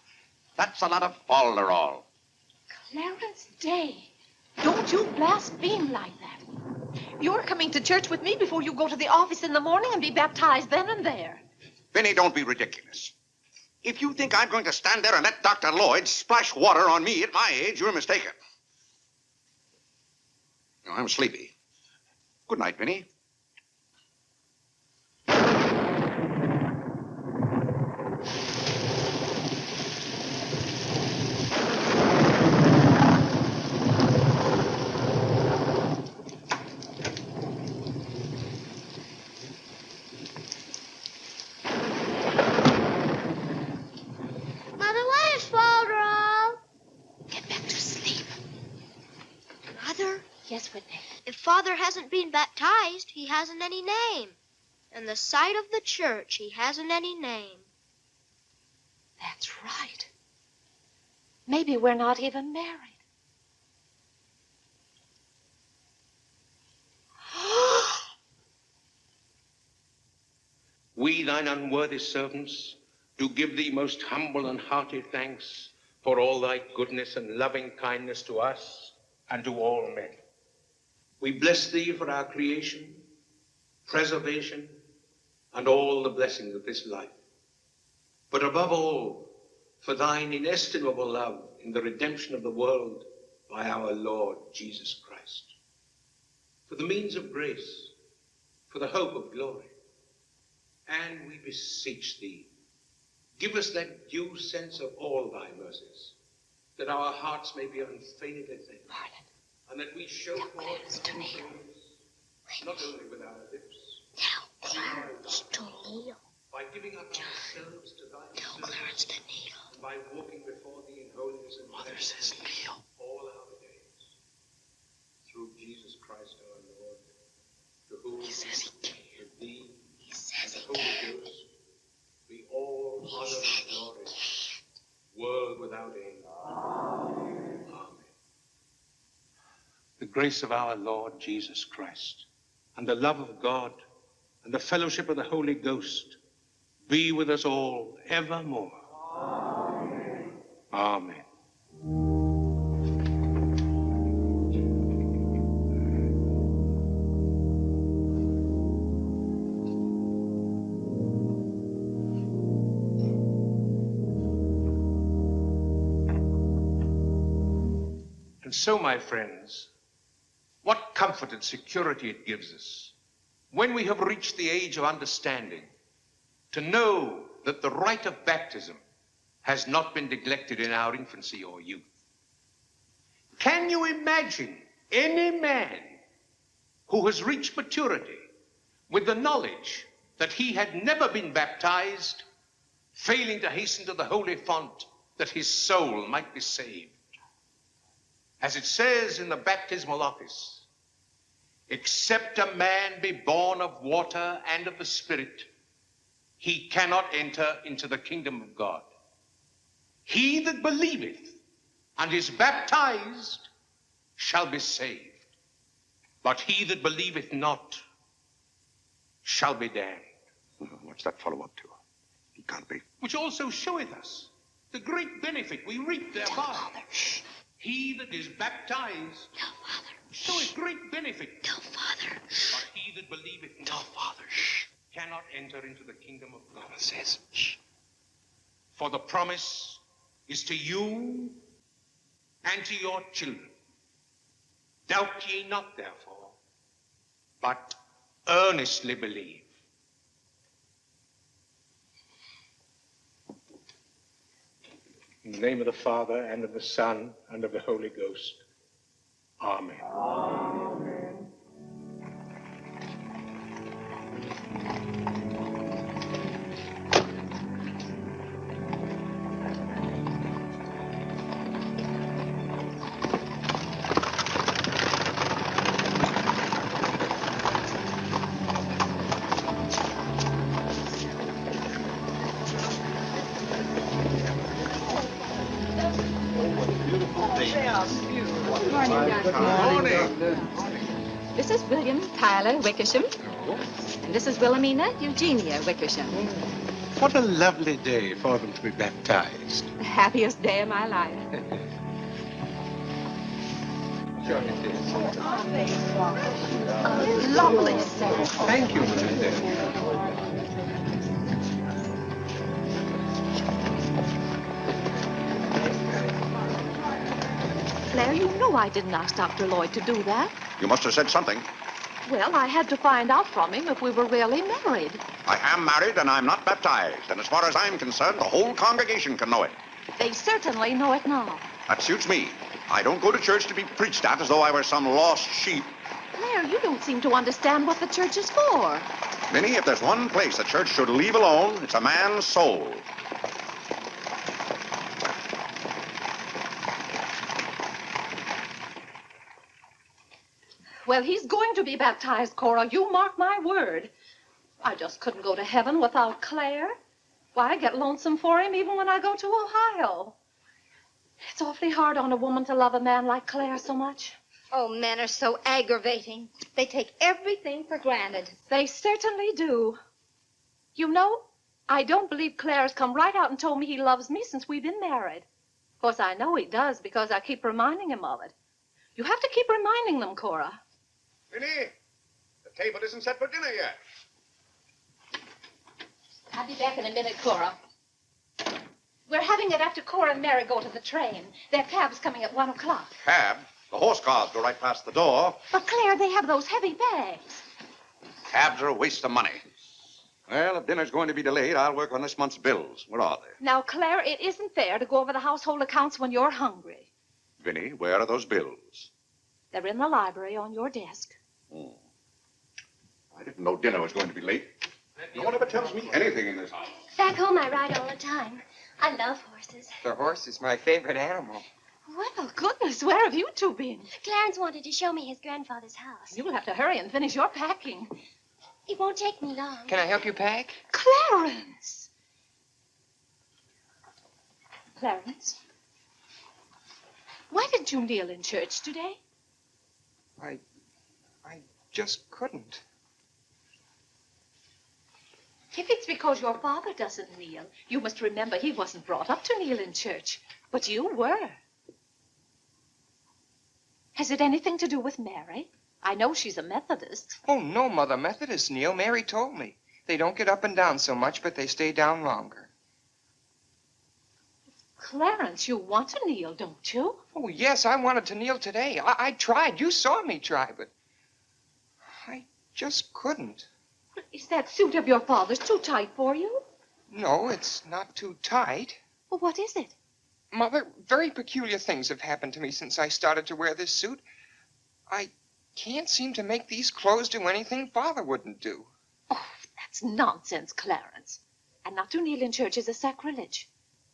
that's a lot of folderol. Clarence Day, don't you blaspheme like that. You're coming to church with me before you go to the office in the morning and be baptized then and there. Vinny, don't be ridiculous. If you think I'm going to stand there and let Dr. Lloyd splash water on me at my age, you're mistaken. No, I'm sleepy. Good night, Vinny. Yes, Whitney. If Father hasn't been baptized, he hasn't any name. In the sight of the church, he hasn't any name. That's right. Maybe we're not even married. We, thine unworthy servants, do give thee most humble and hearty thanks for all thy goodness and loving kindness to us and to all men. We bless thee for our creation, preservation, and all the blessings of this life. But above all, for thine inestimable love in the redemption of the world by our Lord Jesus Christ. For the means of grace, for the hope of glory. And we beseech thee, give us that due sense of all thy mercies, that our hearts may be unfeignedly thankful. And that we show forth to Neil. Not only with our lips, Clarence to Neil. By giving up ourselves to thy Clarence to Neil. And by walking before thee in holiness and Mother says Neil. All our days. Through Jesus Christ our Lord, to whom He says he can. With thee He says and the Holy Ghost be all honor and glory, world without end. Amen. The grace of our Lord Jesus Christ, and the love of God, and the fellowship of the Holy Ghost be with us all evermore. Amen. Amen. And so, my friends, what comfort and security it gives us when we have reached the age of understanding to know that the rite of baptism has not been neglected in our infancy or youth, Can you imagine any man who has reached maturity with the knowledge that he had never been baptized, failing to hasten to the holy font that his soul might be saved? As it says in the baptismal office, except a man be born of water and of the Spirit, he cannot enter into the kingdom of God. He that believeth and is baptized shall be saved, but he that believeth not shall be damned. What's that follow up to? He can't be. Which also showeth us the great benefit we reap thereby. Tell Father. Shh. He that is baptized showeth great benefit. Tell Father. But he that believeth not, Tell Father. Shh. cannot enter into the kingdom of God. Father says. Shh. For the promise is to you and to your children. Doubt ye not, therefore, but earnestly believe. In the name of the Father, and of the Son, and of the Holy Ghost. Amen. Amen. This is William Tyler Wickersham. And this is Wilhelmina Eugenia Wickersham. What a lovely day for them to be baptized. The happiest day of my life. Lovely. Thank you, Melinda. Claire, you know I didn't ask Dr. Lloyd to do that. You must have said something. Well, I had to find out from him if we were really married. I am married and I'm not baptized. And as far as I'm concerned, the whole congregation can know it. They certainly know it now. That suits me. I don't go to church to be preached at as though I were some lost sheep. Claire, you don't seem to understand what the church is for. Minnie, if there's one place the church should leave alone, it's a man's soul. Well, he's going to be baptized, Cora. You mark my word. I just couldn't go to heaven without Claire. Why, I get lonesome for him even when I go to Ohio. It's awfully hard on a woman to love a man like Claire so much. Oh, men are so aggravating. They take everything for granted. They certainly do. You know, I don't believe Claire's come right out and told me he loves me since we've been married. Of course, I know he does because I keep reminding him of it. You have to keep reminding them, Cora. Minnie, the table isn't set for dinner yet. I'll be back in a minute, Cora. We're having it after Cora and Mary go to the train. Their cab's coming at 1 o'clock. Cab? The horse cars go right past the door. But, Claire, they have those heavy bags. Cabs are a waste of money. Well, if dinner's going to be delayed, I'll work on this month's bills. Where are they? Now, Claire, it isn't fair to go over the household accounts when you're hungry. Vinny, where are those bills? They're in the library on your desk. Oh. I didn't know dinner was going to be late. No one ever tells me anything in this house. Back home, I ride all the time. I love horses. The horse is my favorite animal. Well, goodness, where have you two been? Clarence wanted to show me his grandfather's house. You'll have to hurry and finish your packing. It won't take me long. Can I help you pack? Clarence! Clarence? Why didn't you kneel in church today? I just couldn't. If it's because your father doesn't kneel, you must remember he wasn't brought up to kneel in church. But you were. Has it anything to do with Mary? I know she's a Methodist. Oh, no, Mother. Methodists kneel. Mary told me. They don't get up and down so much, but they stay down longer. Clarence, you want to kneel, don't you? Oh, yes, I wanted to kneel today. I tried. You saw me try, but I just couldn't. Is that suit of your father's too tight for you? No, it's not too tight. Well, what is it? Mother, very peculiar things have happened to me since I started to wear this suit. I can't seem to make these clothes do anything Father wouldn't do. Oh, that's nonsense, Clarence. And not to kneel in church is a sacrilege.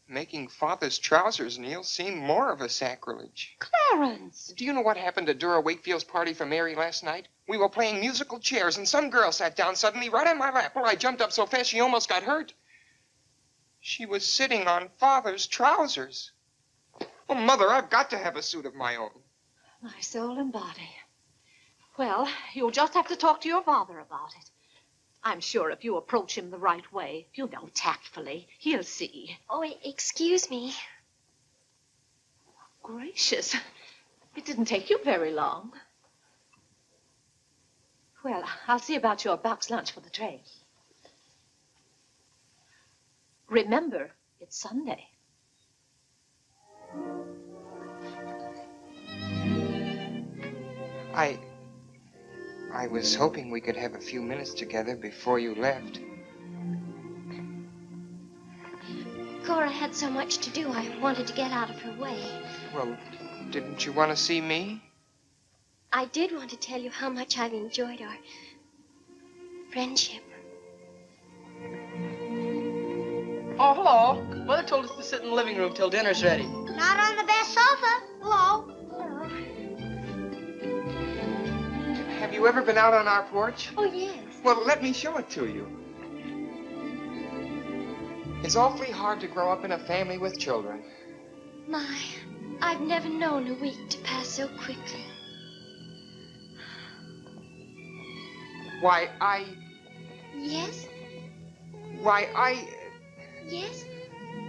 Making Father's trousers kneel seemed more of a sacrilege. Clarence! Do you know what happened at Dura Wakefield's party for Mary last night? We were playing musical chairs, and some girl sat down suddenly right on my lap. Well, I jumped up so fast she almost got hurt. She was sitting on Father's trousers. Oh, Mother, I've got to have a suit of my own. My soul and body. Well, you'll just have to talk to your father about it. I'm sure if you approach him the right way, tactfully, he'll see. Oh, excuse me. Gracious. It didn't take you very long. Well, I'll see about your box lunch for the train. Remember, it's Sunday. I was hoping we could have a few minutes together before you left. Cora had so much to do, I wanted to get out of her way. Well, didn't you want to see me? I did want to tell you how much I've enjoyed our friendship. Oh, hello. Mother told us to sit in the living room till dinner's ready. Not on the best sofa. Hello. Have you ever been out on our porch? Oh, yes. Well, let me show it to you. It's awfully hard to grow up in a family with children. My, I've never known a week to pass so quickly. Why, Yes? Yes?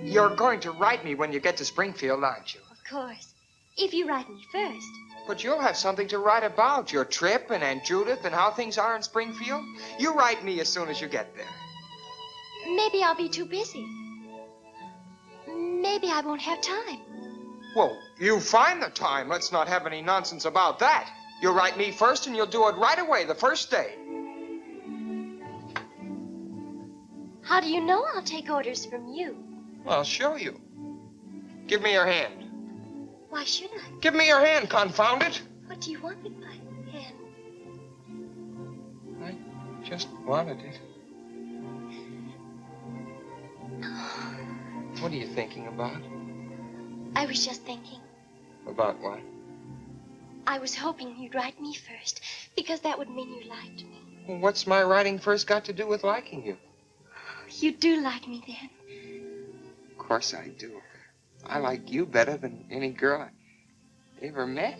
You're going to write me when you get to Springfield, aren't you? Of course. If you write me first. But you'll have something to write about, your trip and Aunt Judith and how things are in Springfield. You write me as soon as you get there. Maybe I'll be too busy. Maybe I won't have time. Well, you find the time. Let's not have any nonsense about that. You'll write me first and you'll do it right away the first day. How do you know I'll take orders from you? I'll show you. Give me your hand. Why should I? Give me your hand, confound it. What do you want with my hand? I just wanted it. What are you thinking about? I was just thinking. About what? I was hoping you'd write me first, because that would mean you liked me. Well, what's my writing first got to do with liking you? You do like me then. Of course I do. I like you better than any girl I ever met.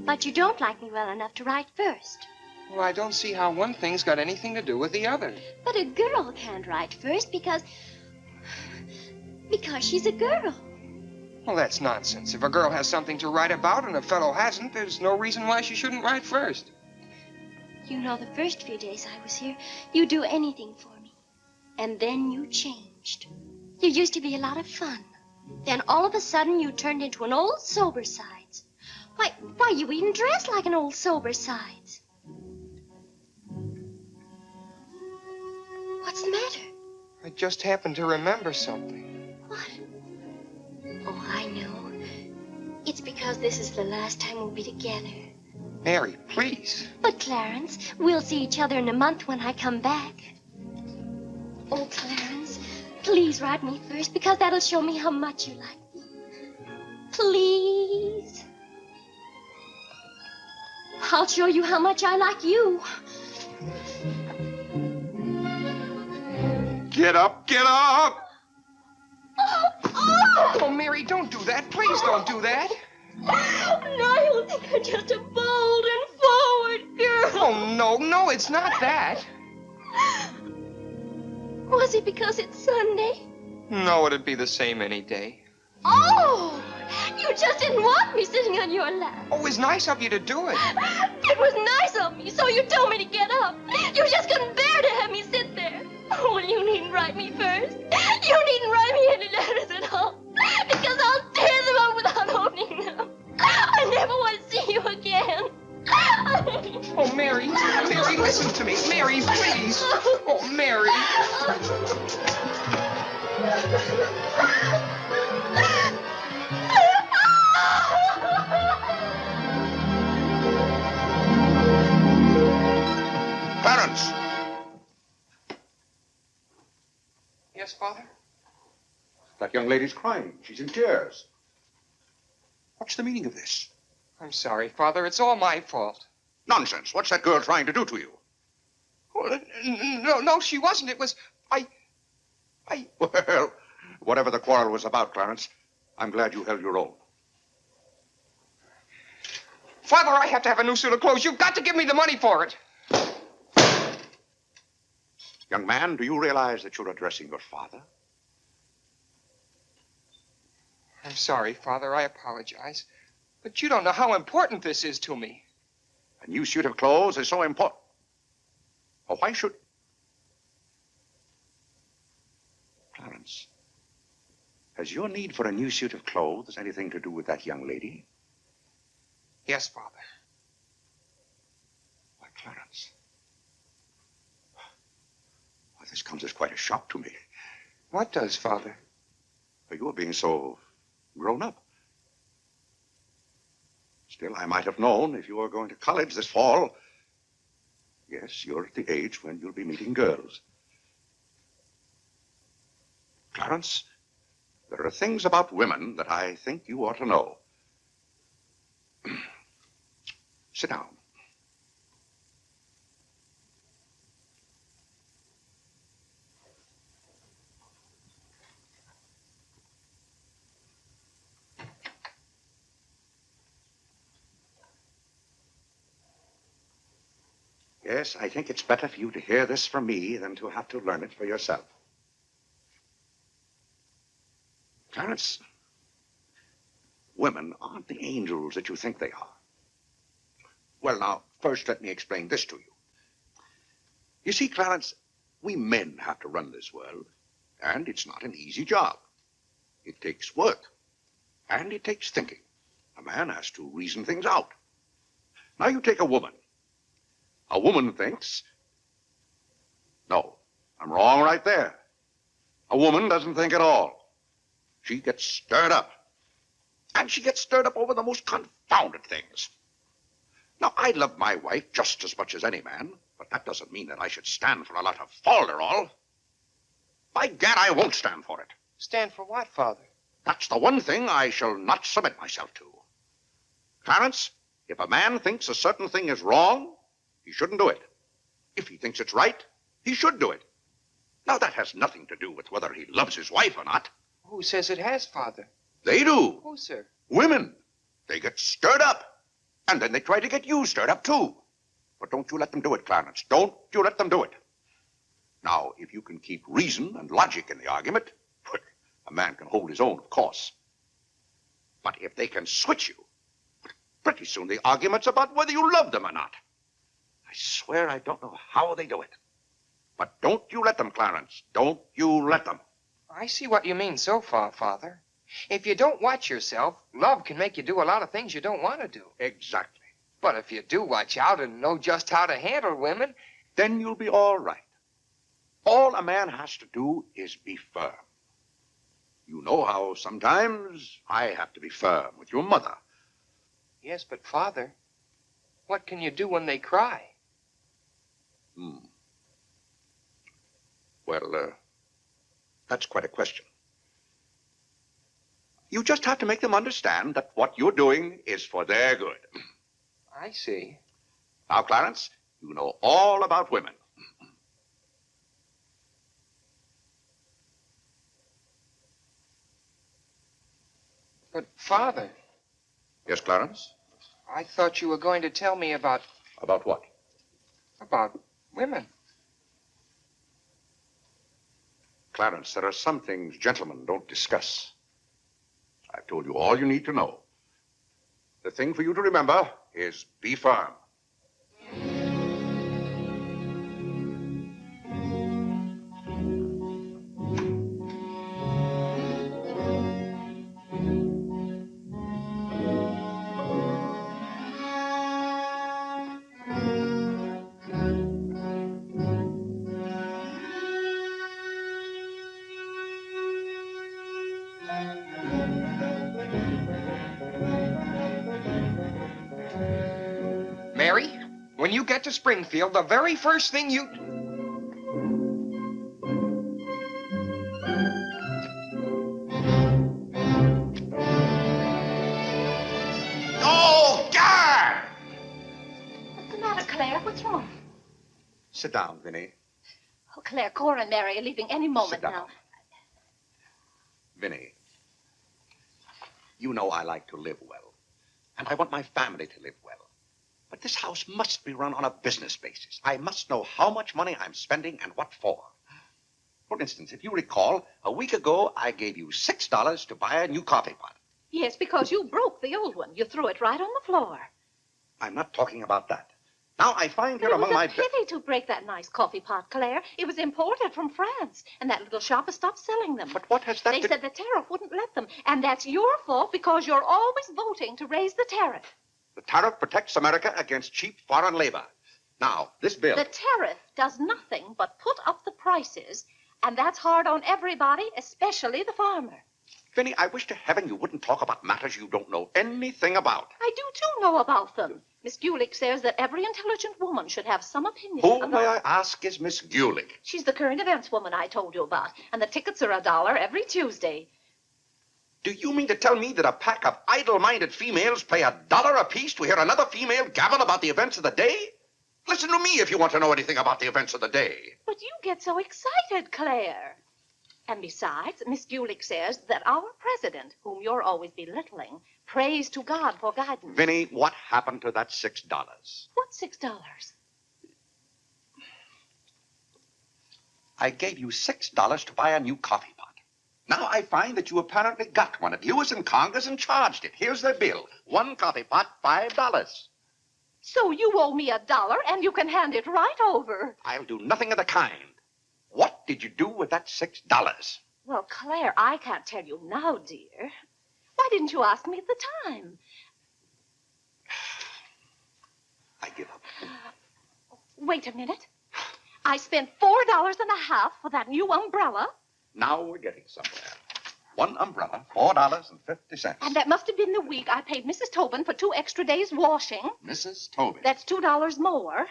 But you don't like me well enough to write first. Well, I don't see how one thing's got anything to do with the other. But a girl can't write first because she's a girl. Well, that's nonsense. If a girl has something to write about and a fellow hasn't, there's no reason why she shouldn't write first. You know, the first few days I was here, you'd do anything for me. And then you changed. You used to be a lot of fun. Then all of a sudden you turned into an old sober sides. Why, you even dress like an old sober sides. What's the matter? I just happened to remember something. What? Oh, I know. It's because this is the last time we'll be together. Mary, please. But, Clarence, we'll see each other in a month when I come back. Oh, Clarence, please write me first, because that'll show me how much you like me. Please. I'll show you how much I like you. Get up, get up! Oh, Mary, don't do that. Please don't do that. Now you'll think I'm just a bold and forward girl. Oh, no, it's not that. Was it because it's Sunday? No, it'd be the same any day. Oh, you just didn't want me sitting on your lap. Oh, it was nice of you to do it. It was nice of me, so you told me to get up. You just couldn't bear to have me sit there. Oh, well, you needn't write me first. You needn't write me any letters at all, because I'll tear them up without opening them. I never want to see you again. Oh, Mary, listen to me. Mary, please. Oh, Mary. young lady's crying. She's in tears. What's the meaning of this? I'm sorry, Father. It's all my fault. Nonsense. What's that girl trying to do to you? Oh, no, she wasn't. It was... Well, whatever the quarrel was about, Clarence, I'm glad you held your own. Father, I have to have a new suit of clothes. You've got to give me the money for it. Young man, do you realize that you're addressing your father? I'm sorry, Father. I apologize. But you don't know how important this is to me. A new suit of clothes is so important. Oh, why should... Clarence, has your need for a new suit of clothes anything to do with that young lady? Yes, Father. Why, Clarence. Why, this comes as quite a shock to me. What does, Father? For you are being so grown up. Still, I might have known if you were going to college this fall. Yes, you're at the age when you'll be meeting girls. Clarence, there are things about women that I think you ought to know. Sit down. Yes, I think it's better for you to hear this from me than to have to learn it for yourself. Clarence, women aren't the angels that you think they are. Well, now, first let me explain this to you. You see, Clarence, we men have to run this world, and it's not an easy job. It takes work, and it takes thinking. A man has to reason things out. Now, you take a woman. A woman thinks... No, I'm wrong right there. A woman doesn't think at all. She gets stirred up. And she gets stirred up over the most confounded things. Now, I love my wife just as much as any man, but that doesn't mean that I should stand for a lot of falderall. By gad, I won't stand for it. Stand for what, Father? That's the one thing I shall not submit myself to. Clarence, if a man thinks a certain thing is wrong, he shouldn't do it. If he thinks it's right, he should do it. Now, that has nothing to do with whether he loves his wife or not. Who says it has, Father? They do. Who, sir? Women. They get stirred up. And then they try to get you stirred up, too. But don't you let them do it, Clarence. Don't you let them do it. Now, if you can keep reason and logic in the argument, a man can hold his own, of course. But if they can switch you, pretty soon the argument's about whether you love them or not. I swear I don't know how they do it. But don't you let them, Clarence. Don't you let them. I see what you mean so far, Father. If you don't watch yourself, love can make you do a lot of things you don't want to do. Exactly. But if you do watch out and know just how to handle women, then you'll be all right. All a man has to do is be firm. You know how sometimes I have to be firm with your mother. Yes, but Father, what can you do when they cry? Well, that's quite a question. You just have to make them understand that what you're doing is for their good. I see. Now, Clarence, you know all about women. But, Father... Yes, Clarence? I thought you were going to tell me about... About what? About women. Clarence, there are some things gentlemen don't discuss. I've told you all you need to know. The thing for you to remember is be firm. Mary, when you get to Springfield, the very first thing you... Sit down, Vinny. Oh, Claire, Cora and Mary are leaving any moment Sit down. now. Vinny, you know I like to live well, and I want my family to live well. But this house must be run on a business basis. I must know how much money I'm spending and what for. For instance, if you recall, a week ago I gave you $6 to buy a new coffee pot. Yes, because you broke the old one. You threw it right on the floor. I'm not talking about that. Now I find here among my... It was a pity to break that nice coffee pot, Claire. It was imported from France, and that little shop has stopped selling them. But what has that They said the tariff wouldn't let them, and that's your fault because you're always voting to raise the tariff. The tariff protects America against cheap foreign labor. Now, this bill... The tariff does nothing but put up the prices, and that's hard on everybody, especially the farmer. Vinny, I wish to heaven you wouldn't talk about matters you don't know anything about. I do, too, know about them. Miss Gulick says that every intelligent woman should have some opinion Who, about... may I ask, is Miss Gulick? She's the current events woman I told you about, and the tickets are $1 every Tuesday. Do you mean to tell me that a pack of idle-minded females pay $1 apiece to hear another female gabble about the events of the day? Listen to me if you want to know anything about the events of the day. But you get so excited, Claire. And besides, Miss Gulick says that our president, whom you're always belittling, prays to God for guidance. Vinny, what happened to that $6? What $6? I gave you $6 to buy a new coffee pot. Now I find that you apparently got one at Lewis and Conger's and charged it. Here's the bill. One coffee pot, $5. So you owe me $1, and you can hand it right over. I'll do nothing of the kind. What did you do with that $6? Well, Claire, I can't tell you now, dear. Why didn't you ask me at the time? I give up. Wait a minute. I spent $4.50 for that new umbrella. Now we're getting somewhere. One umbrella, $4.50. And that must have been the week I paid Mrs. Tobin for 2 extra days washing. Mrs. Tobin. That's $2 more.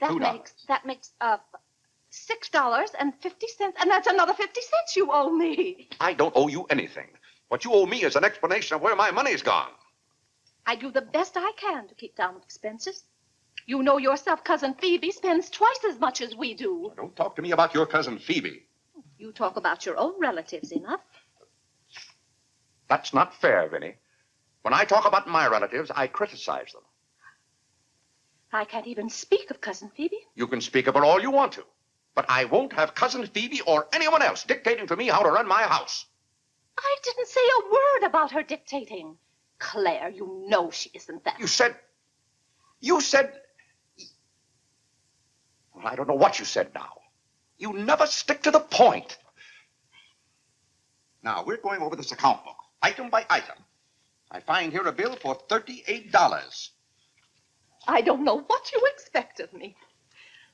$2. That makes $6.50, and that's another 50 cents you owe me. I don't owe you anything. What you owe me is an explanation of where my money's gone. I do the best I can to keep down expenses. You know yourself, Cousin Phoebe spends twice as much as we do. Don't talk to me about your cousin Phoebe. You talk about your own relatives enough. That's not fair, Vinny. When I talk about my relatives, I criticize them. I can't even speak of Cousin Phoebe. You can speak of her all you want to. But I won't have Cousin Phoebe or anyone else dictating to me how to run my house. I didn't say a word about her dictating. Claire, you know she isn't that. You said... Well, I don't know what you said now. You never stick to the point. Now, we're going over this account book, item by item. I find here a bill for $38. I don't know what you expect of me.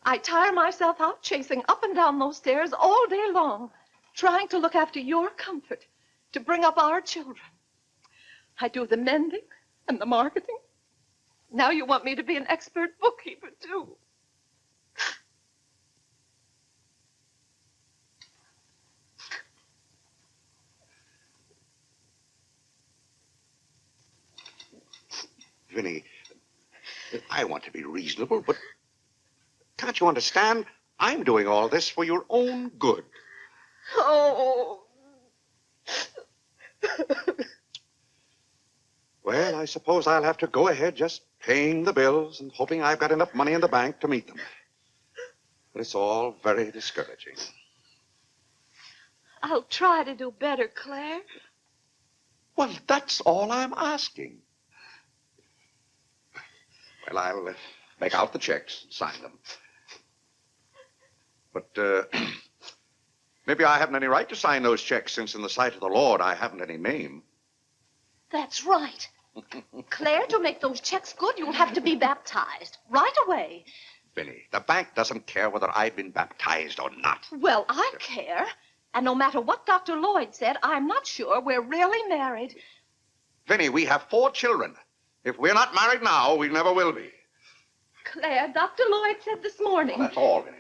I tire myself out chasing up and down those stairs all day long, trying to look after your comfort, to bring up our children. I do the mending and the marketing. Now you want me to be an expert bookkeeper, too. Vinny, I want to be reasonable, but can't you understand? I'm doing all this for your own good. Oh. Well, I suppose I'll have to go ahead just paying the bills and hoping I've got enough money in the bank to meet them. But it's all very discouraging. I'll try to do better, Claire. Well, that's all I'm asking. Well, I'll make out the checks and sign them. But maybe I haven't any right to sign those checks since in the sight of the Lord I haven't any name. That's right. Claire, to make those checks good, you'll have to be baptized right away. Vinny, the bank doesn't care whether I've been baptized or not. Well, I care. And no matter what Dr. Lloyd said, I'm not sure we're really married. Vinny, we have 4 children. If we're not married now, we never will be. Claire, Dr. Lloyd said this morning. Well, that's all, Vinny.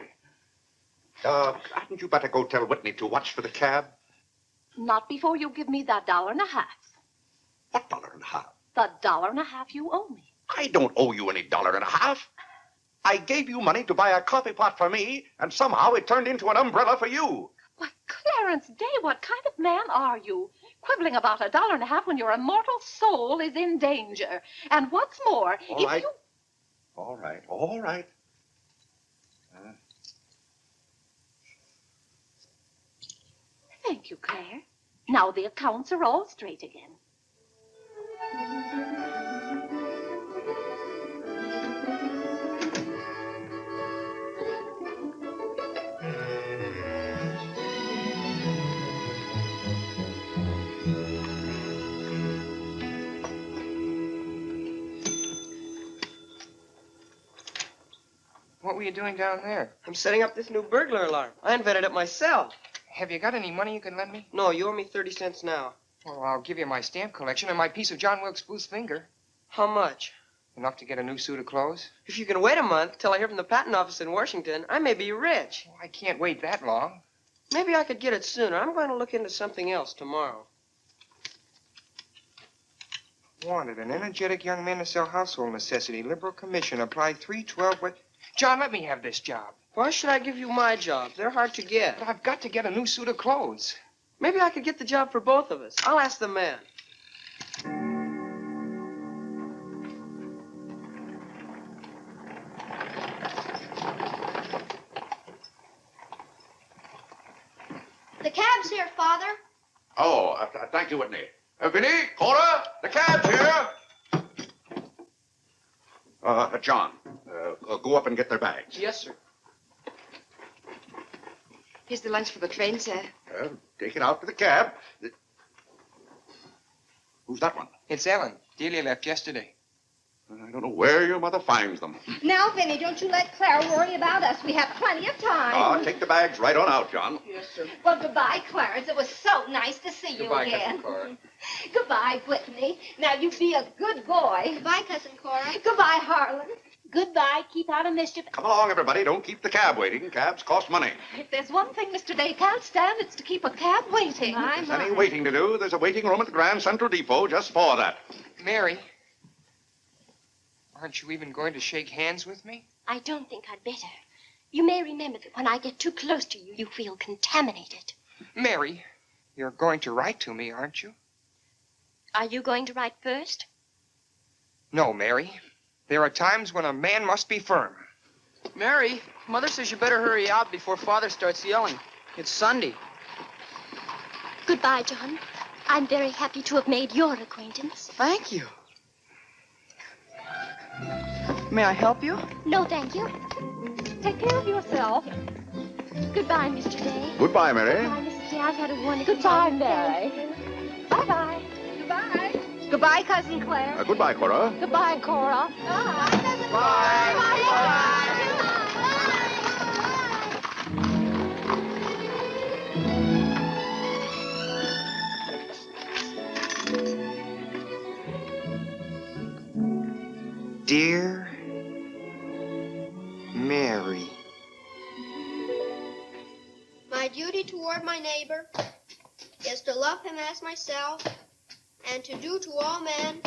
Hadn't you better go tell Whitney to watch for the cab? Not before you give me that $1.50. What $1.50? The $1.50 you owe me. I don't owe you any $1.50. I gave you money to buy a coffee pot for me, and somehow it turned into an umbrella for you. Why, Clarence Day, what kind of man are you? Quibbling about $1.50 when your immortal soul is in danger. And what's more, All right. All right, all right. Thank you, Claire. Now the accounts are all straight again. What were you doing down there? I'm setting up this new burglar alarm. I invented it myself. Have you got any money you can lend me? No, you owe me 30 cents now. Well, I'll give you my stamp collection and my piece of John Wilkes Booth's finger. How much? Enough to get a new suit of clothes? If you can wait a month till I hear from the patent office in Washington, I may be rich. Well, I can't wait that long. Maybe I could get it sooner. I'm going to look into something else tomorrow. Wanted, an energetic young man to sell household necessity. Liberal commission. Apply 312. What? John, let me have this job. Why should I give you my job? They're hard to get. But I've got to get a new suit of clothes. Maybe I could get the job for both of us. I'll ask the man. The cab's here, Father. Oh, thank you, Whitney. Vinny, Cora, the cab's here. John, go up and get their bags. Yes, sir. Here's the lunch for the train, sir. Take it out to the cab. Who's that one? It's Ellen. Delia left yesterday. I don't know where your mother finds them. Now, Vinny, don't you let Clara worry about us. We have plenty of time. Take the bags right on out, John. Yes, sir. Well, goodbye, Clarence. It was so nice to see you Goodbye, again. Cousin Cora. Goodbye, Whitney. Now, you be a good boy. Goodbye, Cousin Cora. Goodbye, Harlan. Goodbye. Keep out of mischief. Come along, everybody. Don't keep the cab waiting. Cabs cost money. If there's one thing Mr. Day can't stand, it's to keep a cab waiting. If there's any waiting to do, there's a waiting room at the Grand Central Depot just for that. Mary, aren't you even going to shake hands with me? I don't think I'd better. You may remember that when I get too close to you, you feel contaminated. Mary, you're going to write to me, aren't you? Are you going to write first? No, Mary. There are times when a man must be firm. Mary, Mother says you better hurry out before Father starts yelling. It's Sunday. Goodbye, John. I'm very happy to have made your acquaintance. Thank you. May I help you? No, thank you. Take care of yourself. Goodbye, Mr. Day. Goodbye, Mary. Goodbye, Mrs. Day. I've had a wonderful Goodbye, time. Mary. Bye-bye. Goodbye. Goodbye, Cousin Claire. Goodbye, Cora. Goodbye, Cora. Dear Mary. My duty toward my neighbor is to love him as myself, and to do to all men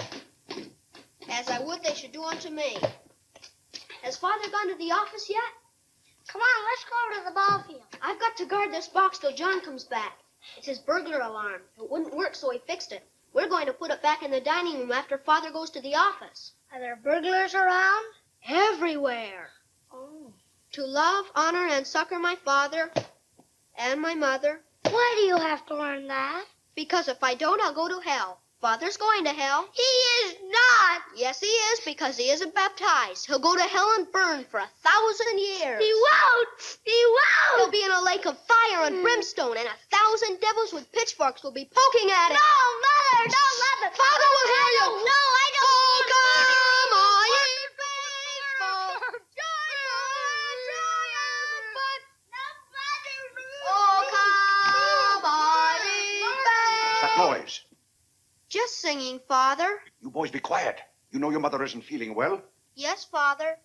as I would they should do unto me. Has Father gone to the office yet? Come on, let's go over to the ball field. I've got to guard this box till John comes back. It's his burglar alarm. It wouldn't work, so he fixed it. We're going to put it back in the dining room after Father goes to the office. Are there burglars around? Everywhere. Oh. To love, honor, and succor my father and my mother. Why do you have to learn that? Because if I don't, I'll go to hell. Father's going to hell. He is not. Yes, he is, because he isn't baptized. He'll go to hell and burn for 1,000 years. He won't. He won't. He'll be in a lake of fire and brimstone, and 1,000 devils with pitchforks will be poking at him. No, Mother, don't let them. Father will hear you. No, I don't. Oh, come on, you That noise. Just singing, Father. You boys be quiet. You know your mother isn't feeling well. Yes, Father.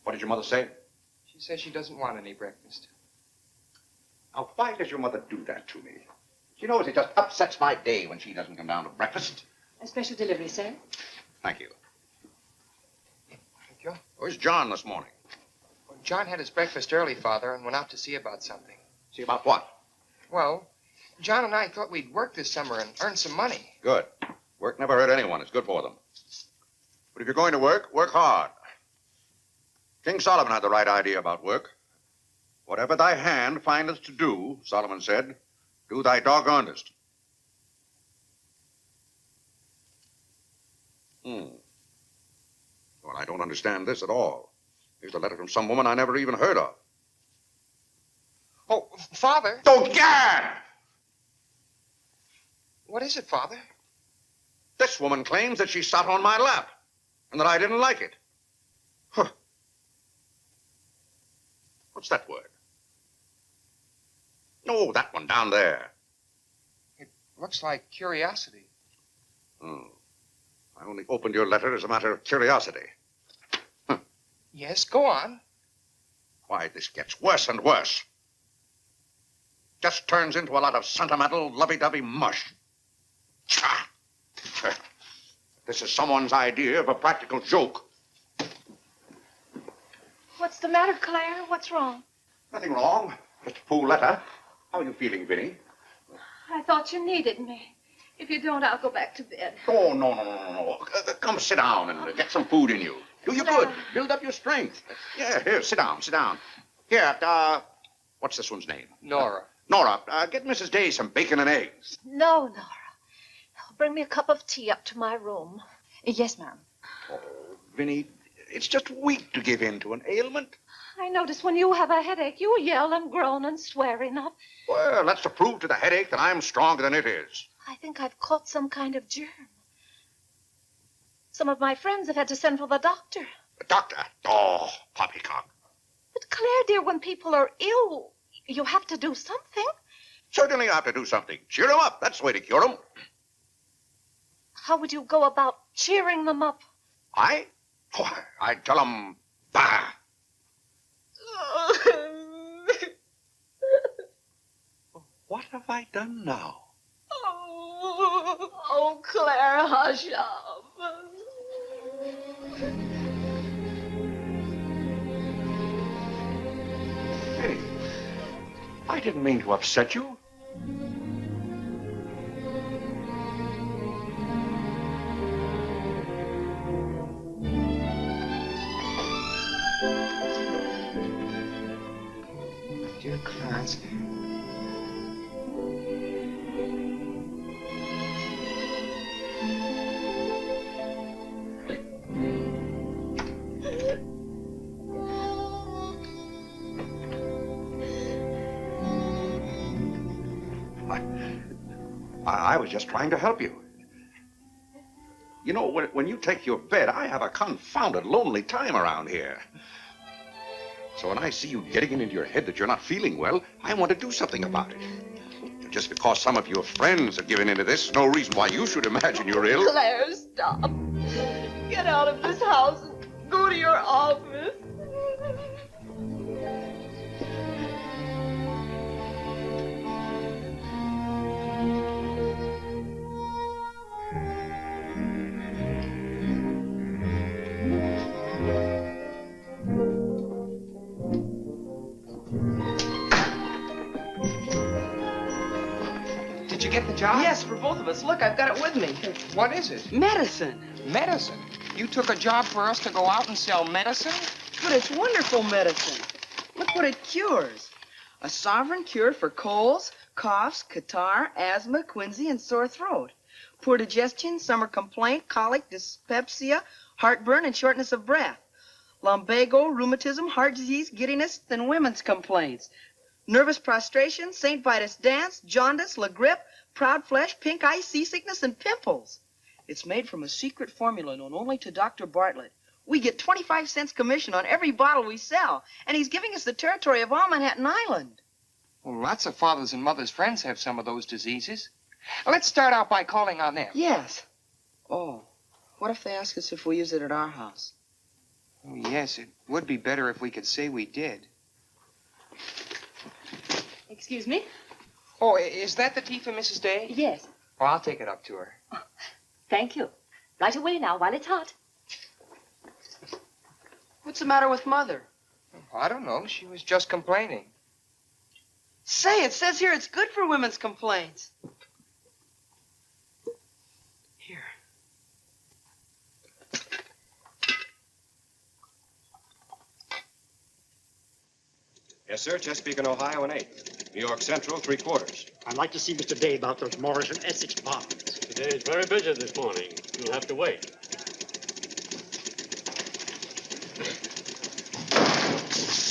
What did your mother say? She says she doesn't want any breakfast. Now, why does your mother do that to me? She knows it just upsets my day when she doesn't come down to breakfast. A special delivery, sir. Thank you. Thank you. Where's John this morning? Well, John had his breakfast early, Father, and went out to see about something. See about what? Well, John and I thought we'd work this summer and earn some money. Good. Work never hurt anyone. It's good for them. But if you're going to work, work hard. King Solomon had the right idea about work. Whatever thy hand findeth to do, Solomon said, do thy doggonedest. Well, I don't understand this at all. Here's a letter from some woman I never even heard of. Oh, Father. Oh, Gad! What is it, Father? This woman claims that she sat on my lap and that I didn't like it. Huh. What's that word? Oh, that one down there. It looks like curiosity. Oh. I only opened your letter as a matter of curiosity. Huh. Yes, go on. Why, this gets worse and worse. Just turns into a lot of sentimental, lovey-dovey mush. Tcha! This is someone's idea of a practical joke. What's the matter, Claire? What's wrong? Nothing wrong. Just a fool letter. How are you feeling, Vinny? I thought you needed me. If you don't, I'll go back to bed. Oh, no. Come sit down and get some food in you. Do you good. Build up your strength. Yeah, here, sit down. Here, what's this one's name? Nora. Nora, get Mrs. Day some bacon and eggs. No, Nora. Bring me a cup of tea up to my room. Yes, ma'am. Oh, Vinny, it's just weak to give in to an ailment. I notice when you have a headache, you yell and groan and swear enough. Well, that's to prove to the headache that I'm stronger than it is. I think I've caught some kind of germ. Some of my friends have had to send for the doctor. The doctor? Oh, poppycock. But Claire, dear, when people are ill, you have to do something. Certainly I have to do something. Cheer them up. That's the way to cure them. How would you go about cheering them up? I? Oh, I'd tell them, bah. What have I done now? Oh, Claire, hush up. Hey, I didn't mean to upset you. Dear Clarence. I was just trying to help you. You know, when you take your bed, I have a confounded lonely time around here. So when I see you getting it into your head that you're not feeling well, I want to do something about it. Just because some of your friends are giving into this, no reason why you should imagine you're ill. Claire, stop. Get out of this house and go to your office. Did you get the job? Yes, for both of us. Look, I've got it with me. What is it? Medicine. Medicine? You took a job for us to go out and sell medicine? But it's wonderful medicine. Look what it cures. A sovereign cure for colds, coughs, catarrh, asthma, quinsy, and sore throat. Poor digestion, summer complaint, colic, dyspepsia, heartburn, and shortness of breath. Lumbago, rheumatism, heart disease, giddiness, and women's complaints. Nervous prostration, St. Vitus dance, jaundice, la grippe, proud flesh, pink eye, seasickness, and pimples. It's made from a secret formula known only to Dr. Bartlett. We get 25 cents commission on every bottle we sell, and he's giving us the territory of all Manhattan Island. Well, lots of fathers and mothers' friends have some of those diseases. Let's start out by calling on them. Yes. Oh, what if they ask us if we use it at our house? Oh, yes, it would be better if we could say we did. Excuse me? Oh, is that the tea for Mrs. Day? Yes. Oh, I'll take it up to her. Thank you. Right away now, while it's hot. What's the matter with Mother? Oh, I don't know. She was just complaining. Say, it says here it's good for women's complaints. Here. Yes, sir. Chesapeake and Ohio and 8. New York Central, 3/4. I'd like to see Mr. Day about those Morris and Essex bonds. Today is very busy this morning. You'll have to wait.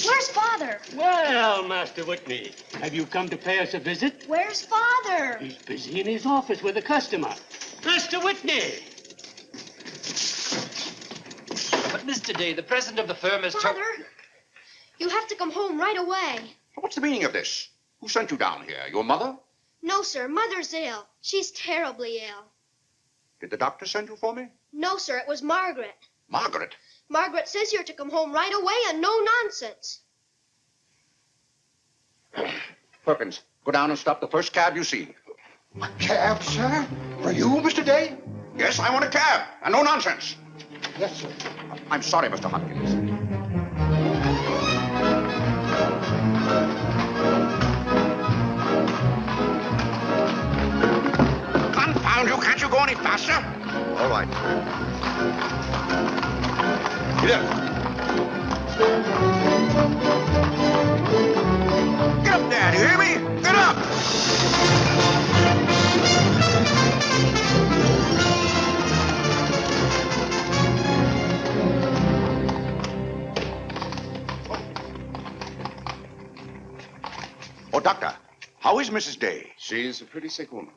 Where's Father? Well, Master Whitney, have you come to pay us a visit? Where's Father? He's busy in his office with a customer. Master Whitney! But, Mr. Day, the president of the firm has Father, you have to come home right away. What's the meaning of this? Who sent you down here? Your mother? No, sir. Mother's ill. She's terribly ill. Did the doctor send you for me? No, sir. It was Margaret. Margaret? Margaret says you're to come home right away and no nonsense. Perkins, go down and stop the first cab you see. A cab, sir? For you, Mr. Day? Yes, I want a cab, and no nonsense. Yes, sir. I'm sorry, Mr. Hopkins. Confound you, can't you go any faster? All right. Get up. Get up there, do you hear me? Get up! Oh, Doctor, how is Mrs. Day? She's a pretty sick woman.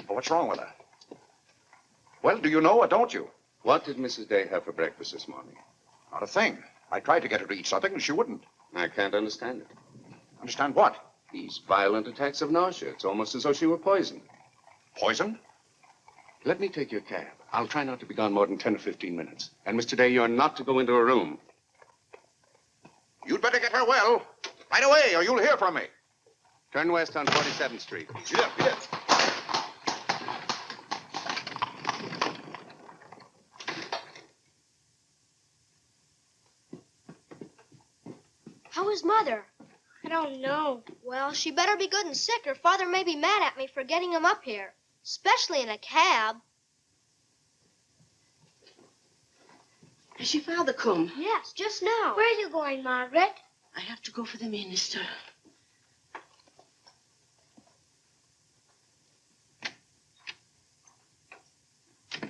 Oh, what's wrong with her? Well, do you know or don't you? What did Mrs. Day have for breakfast this morning? Not a thing. I tried to get her to eat something, and she wouldn't. I can't understand it. Understand what? These violent attacks of nausea. It's almost as though she were poisoned. Poison? Let me take your cab. I'll try not to be gone more than 10 or 15 minutes. And, Mr. Day, you're not to go into a room. You'd better get her well. Right away, or you'll hear from me. Turn west on 47th Street. Get up, get up. How is Mother? I don't know. Well, she better be good and sick, or Father may be mad at me for getting him up here, especially in a cab. Has your father come? Yes, just now. Where are you going, Margaret? I have to go for the minister.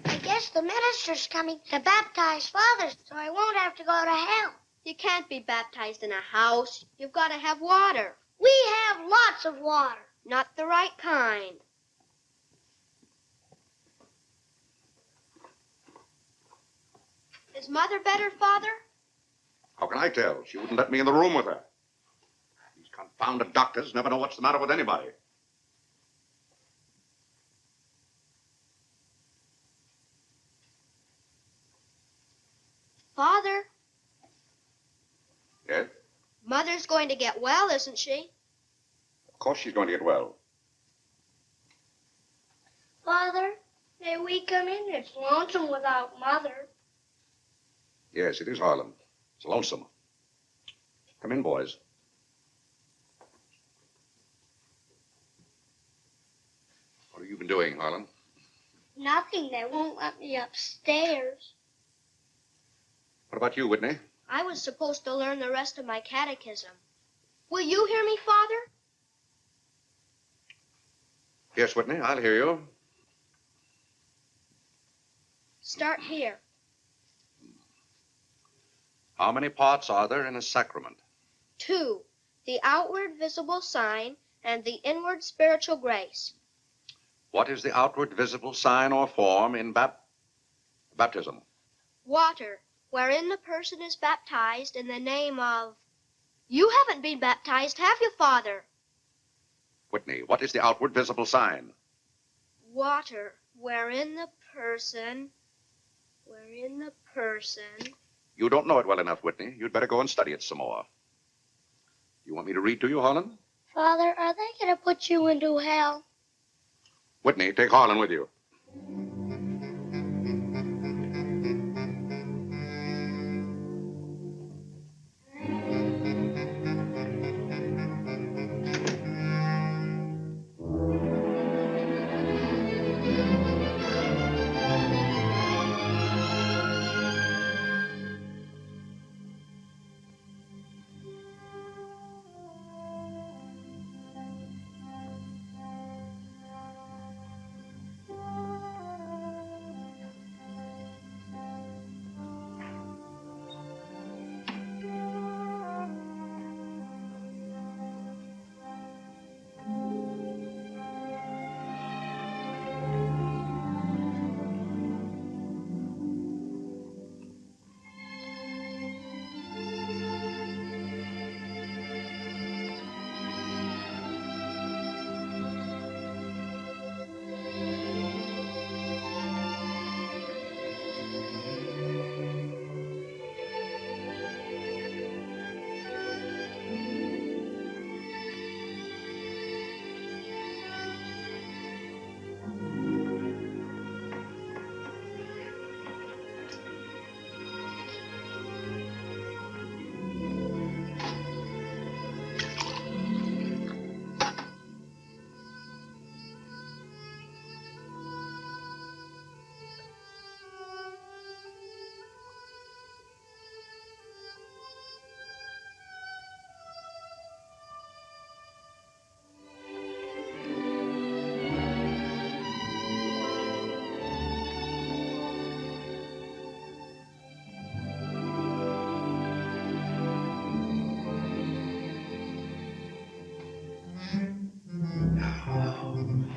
I guess the minister's coming to baptize Father, so I won't have to go to hell. You can't be baptized in a house. You've got to have water. We have lots of water. Not the right kind. Is Mother better, Father? How can I tell? She wouldn't let me in the room with her. These confounded doctors never know what's the matter with anybody. Father, Yes? Mother's going to get well, isn't she? Of course she's going to get well. Father, may we come in? It's lonesome without Mother. Yes, it is Harlan. It's lonesome. Come in, boys. What have you been doing, Harlan? Nothing. They won't let me upstairs. What about you, Whitney? I was supposed to learn the rest of my catechism. Will you hear me, Father? Yes, Whitney, I'll hear you. Start here. How many parts are there in a sacrament? 2. The outward visible sign and the inward spiritual grace. What is the outward visible sign or form in baptism? Water, wherein the person is baptized in the name of... You haven't been baptized, have you, Father? Whitney, what is the outward visible sign? Water, wherein the person... You don't know it well enough, Whitney. You'd better go and study it some more. You want me to read to you, Harlan? Father, are they going to put you into hell? Whitney, take Harlan with you.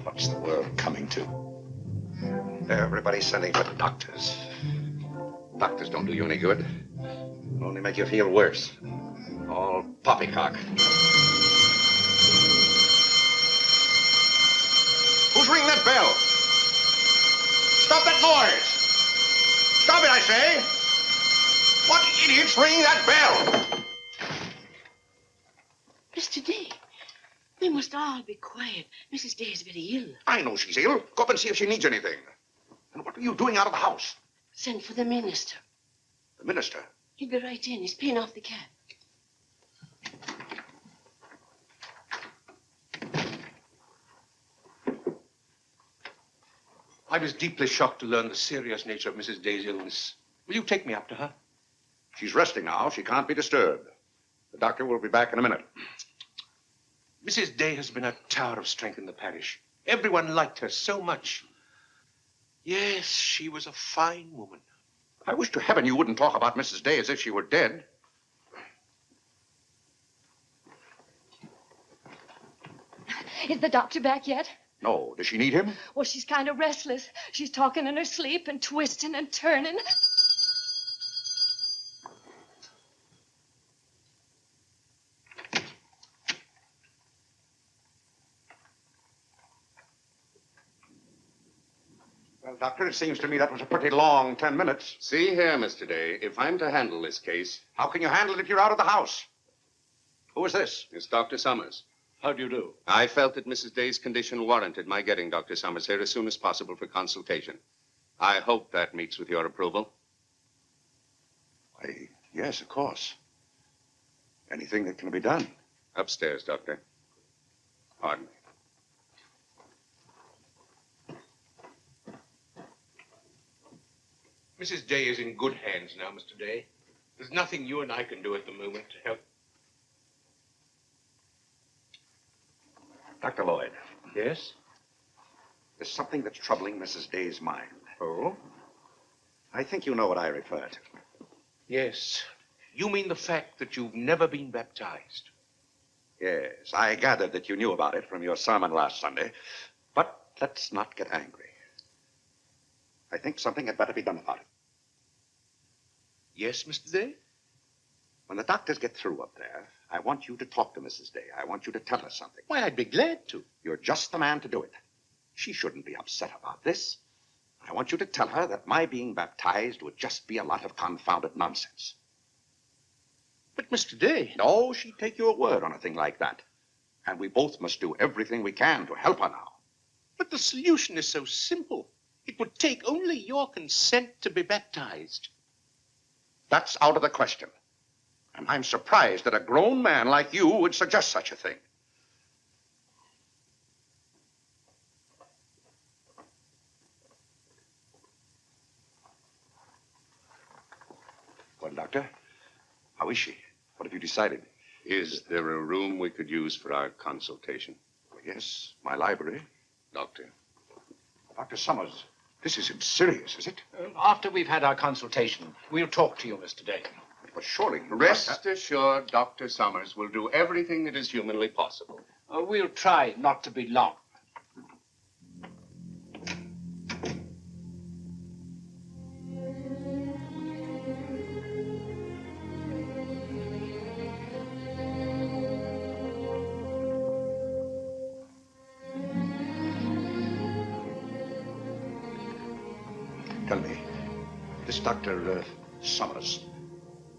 What's the world coming to? Everybody's sending for doctors. Doctors don't do you any good. Only make you feel worse. All poppycock. Who's ringing that bell? Stop that noise! Stop it, I say! What idiot's ringing that bell? Mr. Day, we must all be quiet. Mrs. Day is very ill. I know she's ill. Go up and see if she needs anything. And what are you doing out of the house? Send for the minister. The minister? He'll be right in. He's paying off the cab. I was deeply shocked to learn the serious nature of Mrs. Day's illness. Will you take me up to her? She's resting now. She can't be disturbed. The doctor will be back in a minute. Mrs. Day has been a tower of strength in the parish. Everyone liked her so much. Yes, she was a fine woman. I wish to heaven you wouldn't talk about Mrs. Day as if she were dead. Is the doctor back yet? No. Does she need him? Well, she's kind of restless. She's talking in her sleep and twisting and turning. Well, Doctor, it seems to me that was a pretty long 10 minutes. See here, Mr. Day, if I'm to handle this case... How can you handle it if you're out of the house? Who is this? It's Dr. Summers. How do you do? I felt that Mrs. Day's condition warranted my getting Dr. Summers here as soon as possible for consultation. I hope that meets with your approval. Why, yes, of course. Anything that can be done. Upstairs, Doctor. Pardon me. Mrs. Day is in good hands now, Mr. Day. There's nothing you and I can do at the moment to help. Dr. Lloyd. Yes? There's something that's troubling Mrs. Day's mind. Oh? I think you know what I refer to. Yes. You mean the fact that you've never been baptized? Yes, I gathered that you knew about it from your sermon last Sunday. But let's not get angry. I think something had better be done about it. Yes, Mr. Day? When the doctors get through up there, I want you to talk to Mrs. Day. I want you to tell her something. Why, I'd be glad to. You're just the man to do it. She shouldn't be upset about this. I want you to tell her that my being baptized would just be a lot of confounded nonsense. But, Mr. Day... No, she'd take your word on a thing like that. And we both must do everything we can to help her now. But the solution is so simple. It would take only your consent to be baptized. That's out of the question. And I'm surprised that a grown man like you would suggest such a thing. Well, Doctor, how is she? What have you decided? Is there a room we could use for our consultation? Well, yes, my library. Doctor. Dr. Summers, this isn't serious, is it? After we've had our consultation, we'll talk to you, Mr. Day. But surely... Rest assured, Dr. Summers will do everything that is humanly possible. We'll try not to be long. Tell me, this Dr. Summers,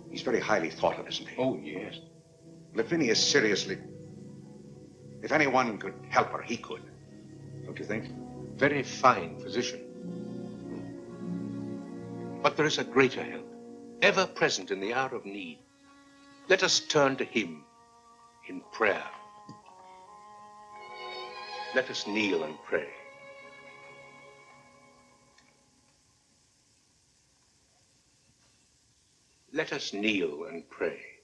he's very highly thought of, isn't he? Oh, yes. Well, if Vinny is seriously... If anyone could help her, he could. Don't you think? Very fine physician. But there is a greater help, ever present in the hour of need. Let us turn to him in prayer. Let us kneel and pray. Let us kneel and pray.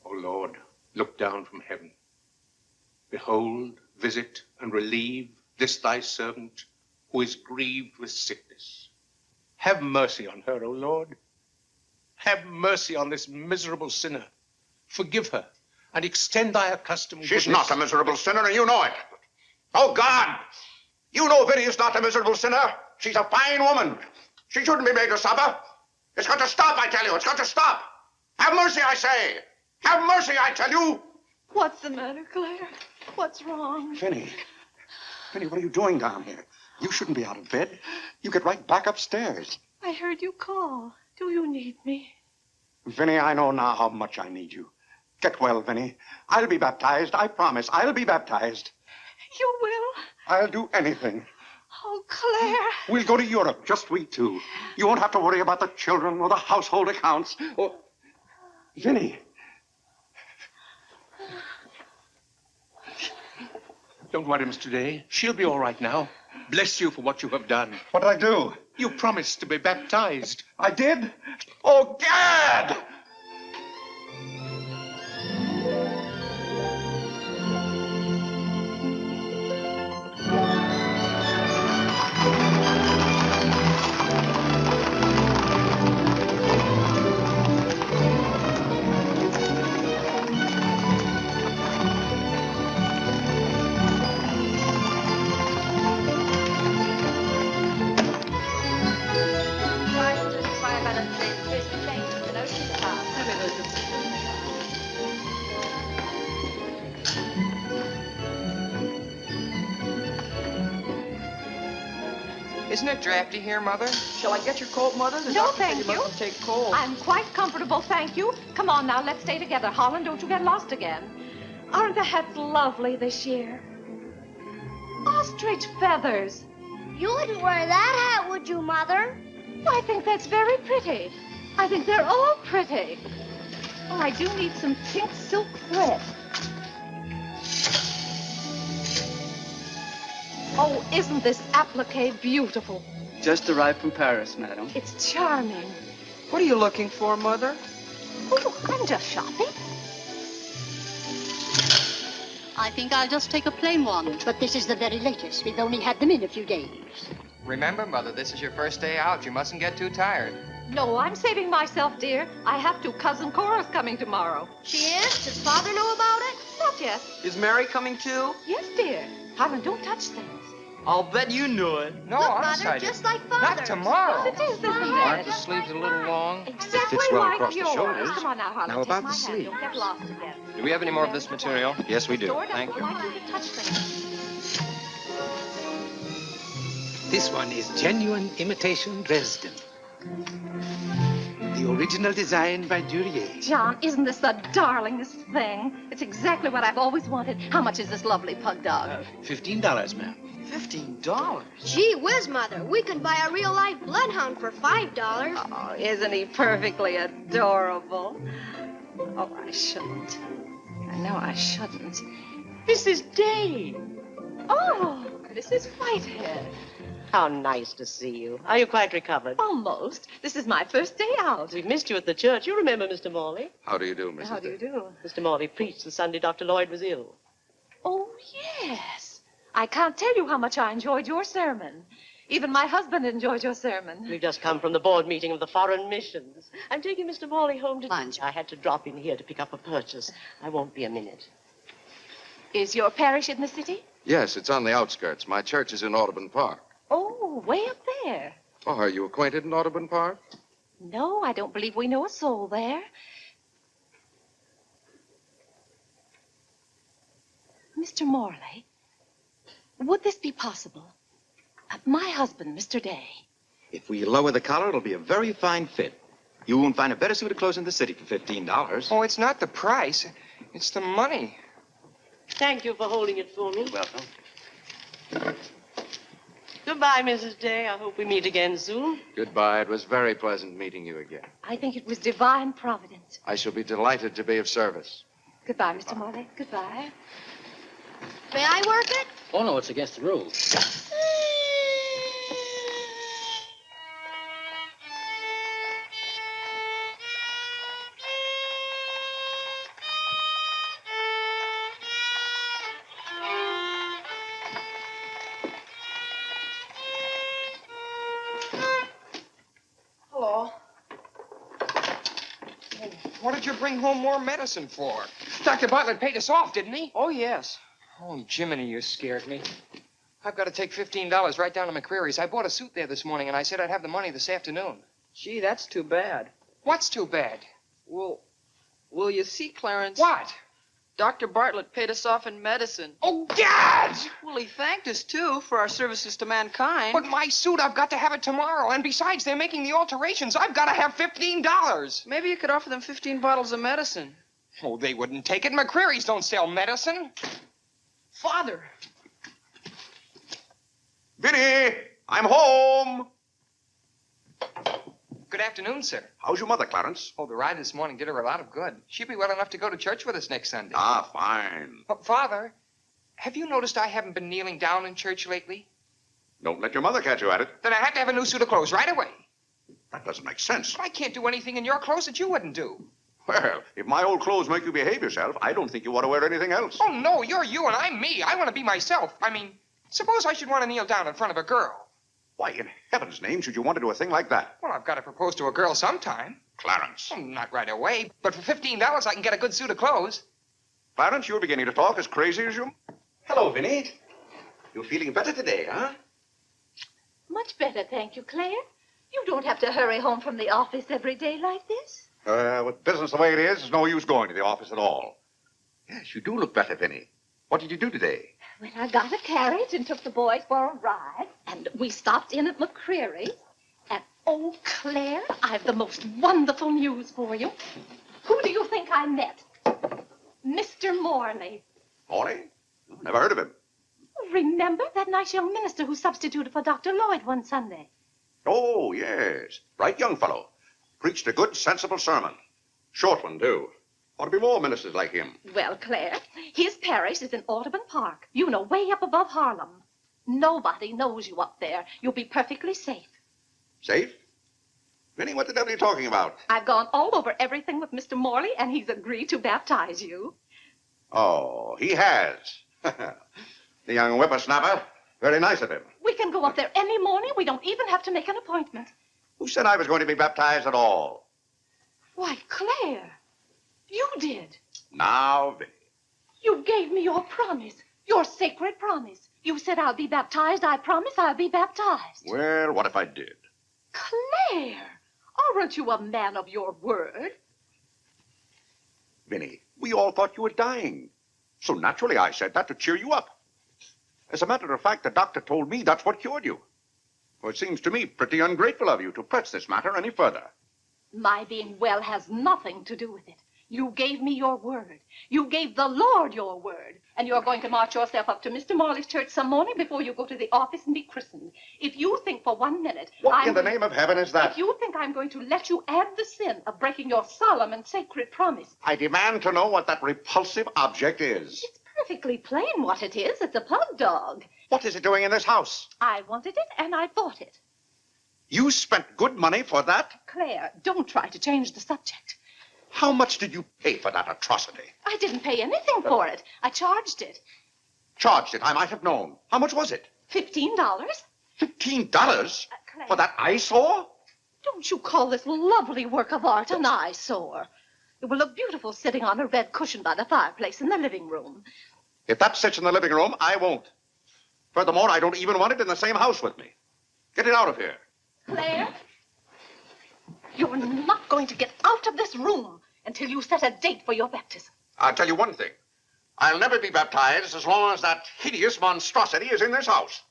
O Lord, look down from heaven. Behold, visit, and relieve this thy servant who is grieved with sickness. Have mercy on her, O Lord. Have mercy on this miserable sinner. Forgive her, and extend thy accustomed She's goodness. not a miserable sinner, and you know it. Oh, God! You know Vinny is not a miserable sinner. She's a fine woman. She shouldn't be made to suffer. It's got to stop, I tell you. It's got to stop. Have mercy, I say. Have mercy, I tell you. What's the matter, Claire? What's wrong? Vinny. Vinny, what are you doing down here? You shouldn't be out of bed. You get right back upstairs. I heard you call. Do you need me? Vinny, I know now how much I need you. Get well, Vinny. I'll be baptized. I promise. I'll be baptized. You will? I'll do anything. Oh, Claire. We'll go to Europe, just we two. You won't have to worry about the children or the household accounts. Or... Vinny. Don't worry, Mr. Day. She'll be all right now. Bless you for what you have done. What did I do? You promised to be baptized. I did? Oh, Gad! Isn't it drafty here, Mother? Shall I get your coat, Mother? The No, doctor said thank you you. mustn't take cold. I'm quite comfortable, thank you. Come on now, let's stay together. Holland, don't you get lost again. Aren't the hats lovely this year? Ostrich feathers. You wouldn't wear that hat, would you, Mother? I think that's very pretty. I think they're all pretty. Oh, I do need some pink silk thread. Oh, isn't this applique beautiful? Just arrived from Paris, madam. It's charming. What are you looking for, Mother? Oh, I'm just shopping. I think I'll just take a plain one. But this is the very latest. We've only had them in a few days. Remember, Mother, this is your first day out. You mustn't get too tired. No, I'm saving myself, dear. I have to. Cousin Cora's coming tomorrow. She is? Does Father know about it? Not yet. Is Mary coming too? Yes, dear. Holland, don't touch things. I'll bet you knew it. No, Look, I'm Mother, excited. just like Father's. Not tomorrow. Yes, it is, isn't Aren't it? the sleeves a little long? Exactly fits well like across the yours. shoulders. Come on now, Holland. Now take about my the hand. sleeve. Don't get lost again. Do we have any more of this material? Yes, we do. Dora doesn't Thank you. like you to touch things. This one is genuine imitation Dresden. The original design by Duryea. John, isn't this the darlingest thing? It's exactly what I've always wanted. How much is this lovely pug dog? $15, ma'am. $15? Gee whiz, Mother. We can buy a real-life bloodhound for $5. Oh, isn't he perfectly adorable? Oh, I shouldn't. I know I shouldn't. Mrs. Day. Oh, Mrs. Whitehead. How nice to see you. Are you quite recovered? Almost. This is my first day out. We've missed you at the church. You remember Mr. Morley? How do you do, Mrs. How do you do? Mr. Morley preached the Sunday Dr. Lloyd was ill. Oh, yes. I can't tell you how much I enjoyed your sermon. Even my husband enjoyed your sermon. We've just come from the board meeting of the Foreign Missions. I'm taking Mr. Morley home to lunch. I had to drop in here to pick up a purchase. I won't be a minute. Is your parish in the city? Yes, it's on the outskirts. My church is in Audubon Park. Oh, way up there. Oh, are you acquainted in Audubon Park? No, I don't believe we know a soul there. Mr. Morley, would this be possible? My husband, Mr. Day. If we lower the collar, it'll be a very fine fit. You won't find a better suit of clothes in the city for $15. Oh, it's not the price. It's the money. Thank you for holding it for me. You're welcome. Goodbye, Mrs. Day. I hope we meet again soon. Goodbye. It was very pleasant meeting you again. I think it was divine providence. I shall be delighted to be of service. Goodbye, Mr. Morley. Goodbye. May I work it? Oh, no, it's against the rules. Hello. What did you bring home more medicine for? Dr. Bartlett paid us off, didn't he? Oh, yes. Oh, Jiminy, you scared me. I've got to take $15 right down to McCreary's. I bought a suit there this morning, and I said I'd have the money this afternoon. Gee, that's too bad. What's too bad? Well, you see, Clarence. What? Dr. Bartlett paid us off in medicine. Oh, Gad! Well, he thanked us, too, for our services to mankind. But my suit, I've got to have it tomorrow. And besides, they're making the alterations. I've got to have $15. Maybe you could offer them 15 bottles of medicine. Oh, they wouldn't take it. McCreary's don't sell medicine. Father. Vinny, I'm home. Good afternoon, sir. How's your mother, Clarence? Oh, the ride this morning did her a lot of good. She'll be well enough to go to church with us next Sunday. Ah, fine. Oh, Father, have you noticed I haven't been kneeling down in church lately? Don't let your mother catch you at it. Then I have to have a new suit of clothes right away. That doesn't make sense. But I can't do anything in your clothes that you wouldn't do. Well, if my old clothes make you behave yourself, I don't think you ought to wear anything else. Oh, no, you're you and I'm me. I want to be myself. I mean, suppose I should want to kneel down in front of a girl. Why, in heaven's name, should you want to do a thing like that? Well, I've got to propose to a girl sometime. Clarence. Well, not right away, but for $15 I can get a good suit of clothes. Clarence, you're beginning to talk as crazy as you... Hello, Vinny. You're feeling better today, huh? Much better, thank you, Claire. You don't have to hurry home from the office every day like this. With business the way it is, there's no use going to the office at all. Yes, you do look better, Vinny. What did you do today? Well, I got a carriage and took the boys for a ride, and we stopped in at McCreary's. And, oh, Claire, I've the most wonderful news for you. Who do you think I met? Mr. Morley. Morley? Never heard of him. Remember that nice young minister who substituted for Dr. Lloyd one Sunday? Oh, yes. Bright young fellow. Preached a good, sensible sermon. Short one, too. Ought to be more ministers like him. Well, Claire, his parish is in Audubon Park. You know, way up above Harlem. Nobody knows you up there. You'll be perfectly safe. Safe? Vinny, what the devil are you talking about? I've gone all over everything with Mr. Morley, and he's agreed to baptize you. Oh, he has. The young whippersnapper. Very nice of him. We can go up there any morning. We don't even have to make an appointment. Who said I was going to be baptized at all? Why, Claire, you did. Now, Vinny. You gave me your promise, your sacred promise. You said I'll be baptized. I promise I'll be baptized. Well, what if I did? Claire, aren't you a man of your word? Vinny, we all thought you were dying. So naturally I said that to cheer you up. As a matter of fact, the doctor told me that's what cured you. Well, it seems to me pretty ungrateful of you to press this matter any further. My being well has nothing to do with it. You gave me your word. You gave the Lord your word. And you're going to march yourself up to Mr. Morley's church some morning before you go to the office and be christened. If you think for 1 minute... What in the name of heaven is that? If you think I'm going to let you add the sin of breaking your solemn and sacred promise... I demand to know what that repulsive object is. It's perfectly plain what it is. It's a pug dog. What is it doing in this house? I wanted it and I bought it. You spent good money for that? Claire, don't try to change the subject. How much did you pay for that atrocity? I didn't pay anything for it. I charged it. Charged it? I might have known. How much was it? $15. $15? For that eyesore? Don't you call this lovely work of art an eyesore? It will look beautiful sitting on a red cushion by the fireplace in the living room. If that sits in the living room, I won't. Furthermore, I don't even want it in the same house with me. Get it out of here. Claire, you're not going to get out of this room until you set a date for your baptism. I'll tell you one thing. I'll never be baptized as long as that hideous monstrosity is in this house.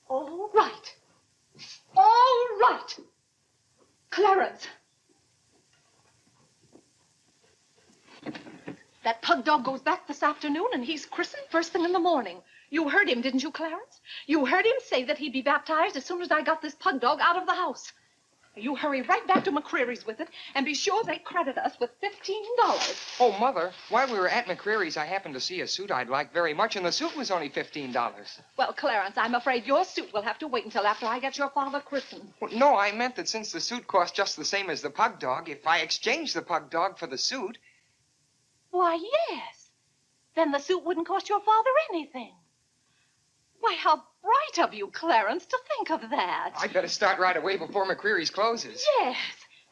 All right. All right. Clarence. That pug dog goes back this afternoon, and he's christened first thing in the morning. You heard him, didn't you, Clarence? You heard him say that he'd be baptized as soon as I got this pug dog out of the house. You hurry right back to McCreary's with it, and be sure they credit us with $15. Oh, Mother, while we were at McCreary's, I happened to see a suit I'd like very much, and the suit was only $15. Well, Clarence, I'm afraid your suit will have to wait until after I get your father christened. Well, no, I meant that since the suit cost just the same as the pug dog, if I exchanged the pug dog for the suit... Why, yes. Then the suit wouldn't cost your father anything. Why, how bright of you, Clarence, to think of that. I'd better start right away before McCreary's closes. Yes.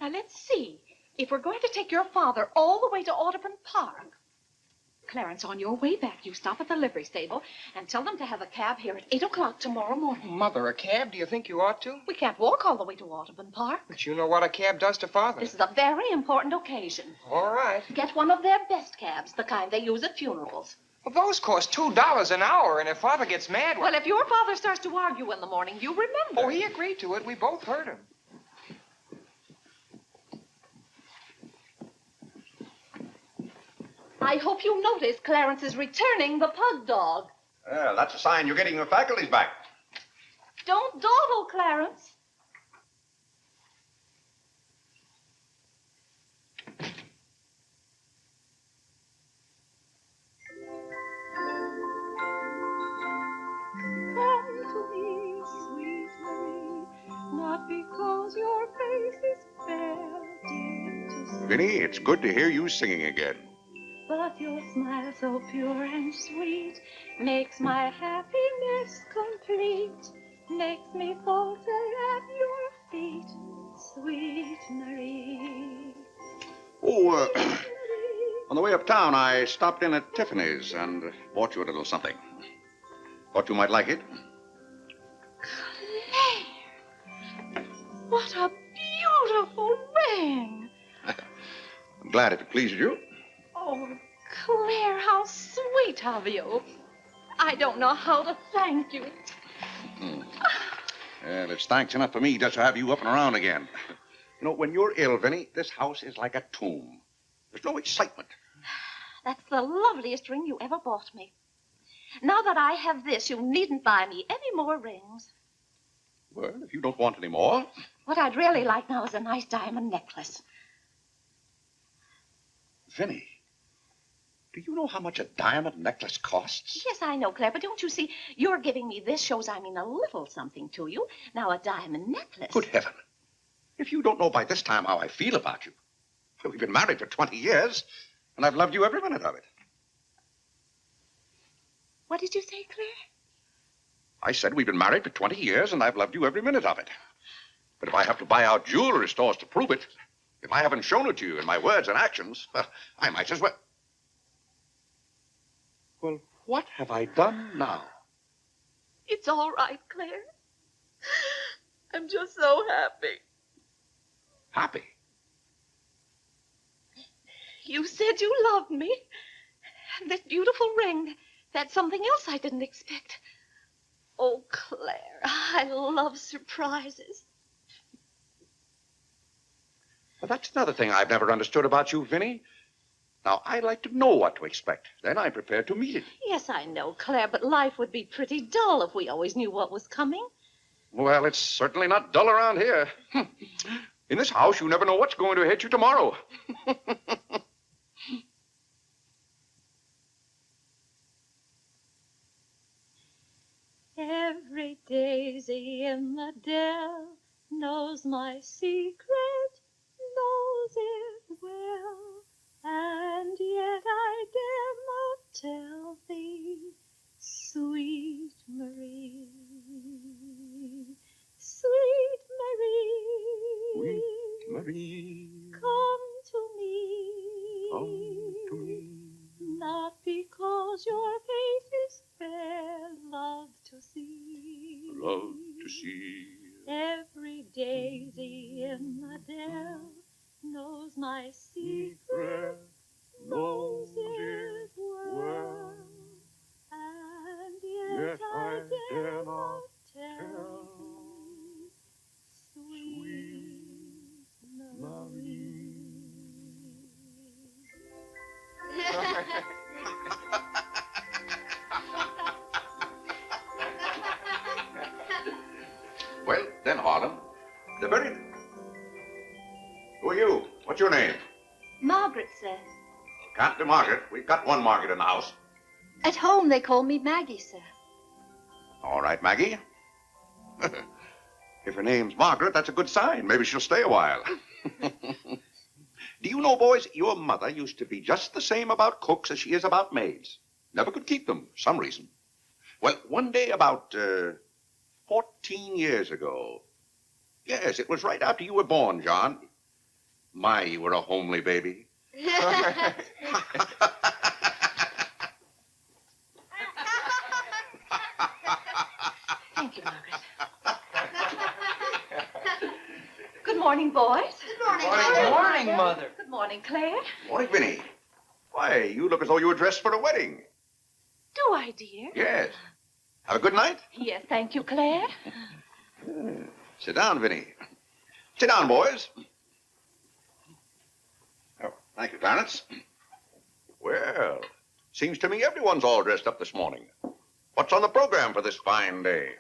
Now, let's see. If we're going to take your father all the way to Audubon Park... Clarence, on your way back, you stop at the livery stable and tell them to have a cab here at 8 o'clock tomorrow morning. Mother, a cab? Do you think you ought to? We can't walk all the way to Audubon Park. But you know what a cab does to Father. This is a very important occasion. All right. Get one of their best cabs, the kind they use at funerals. Well, those cost $2 an hour, and if Father gets mad... Well, if your father starts to argue in the morning, you remember. Oh, he agreed to it. We both heard him. I hope you notice Clarence is returning the pug dog. Well, that's a sign you're getting your faculties back. Don't dawdle, Clarence. Come to me, sweet Marie, not because your face is fair, dear to see, Vinny, it's good to hear you singing again. but your smile so pure and sweet makes my happiness complete, makes me falter at your feet, sweet Marie. Oh, on the way uptown, I stopped in at Tiffany's and bought you a little something. Thought you might like it. Claire! What a beautiful ring! I'm glad if it pleases you. Oh, Claire, how sweet of you. I don't know how to thank you. Well, it's thanks enough for me just to have you up and around again. You know, when you're ill, Vinny, this house is like a tomb. There's no excitement. That's the loveliest ring you ever bought me. Now that I have this, you needn't buy me any more rings. Well, if you don't want any more. What I'd really like now is a nice diamond necklace. Vinny, do you know how much a diamond necklace costs? Yes, I know, Claire, but don't you see, your giving me this shows I mean a little something to you. Now, a diamond necklace. Good heaven. If you don't know by this time how I feel about you. We've been married for 20 years, and I've loved you every minute of it. What did you say, Claire? I said we've been married for 20 years, and I've loved you every minute of it. But if I have to buy out jewelry stores to prove it, if I haven't shown it to you in my words and actions, well, I might as well. Well, what have I done now? It's all right, Claire. I'm just so happy. Happy? You said you loved me. And this beautiful ring, that's something else I didn't expect. Oh, Claire, I love surprises. Well, that's another thing I've never understood about you, Vinny. Now, I like to know what to expect. Then I'm prepared to meet it. Yes, I know, Claire, but life would be pretty dull if we always knew what was coming. Well, it's certainly not dull around here. In this house, you never know what's going to hit you tomorrow. Every daisy in the dell knows my secret, knows it well, and yet I dare not tell thee, sweet Marie, sweet Marie, Sweet Marie, come to me, not because your face is fair, love to see. love to see. Every daisy in the dell knows my secret, knows it well, and yet I dare not tell, sweet Marie. Well, then, Harlan, the very... Who are you? What's your name? Margaret, sir. Can't be Margaret. We've got one Margaret in the house. At home, they call me Maggie, sir. All right, Maggie. If her name's Margaret, that's a good sign. Maybe she'll stay a while. Do you know, boys, your mother used to be just the same about cooks as she is about maids. Never could keep them, for some reason. Well, one day about 14 years ago. Yes, it was right after you were born, John. My, you were a homely baby. Thank you, Margaret. Good morning, boys. Good morning, Good morning, Mother. Good morning, Claire. Morning, Vinny. Why, you look as though you were dressed for a wedding. Do I, dear? Yes. Have a good night? Yes, thank you, Claire. Sit down, Vinny. Sit down, boys. Oh, thank you, Clarence. Well, seems to me everyone's all dressed up this morning. What's on the program for this fine day?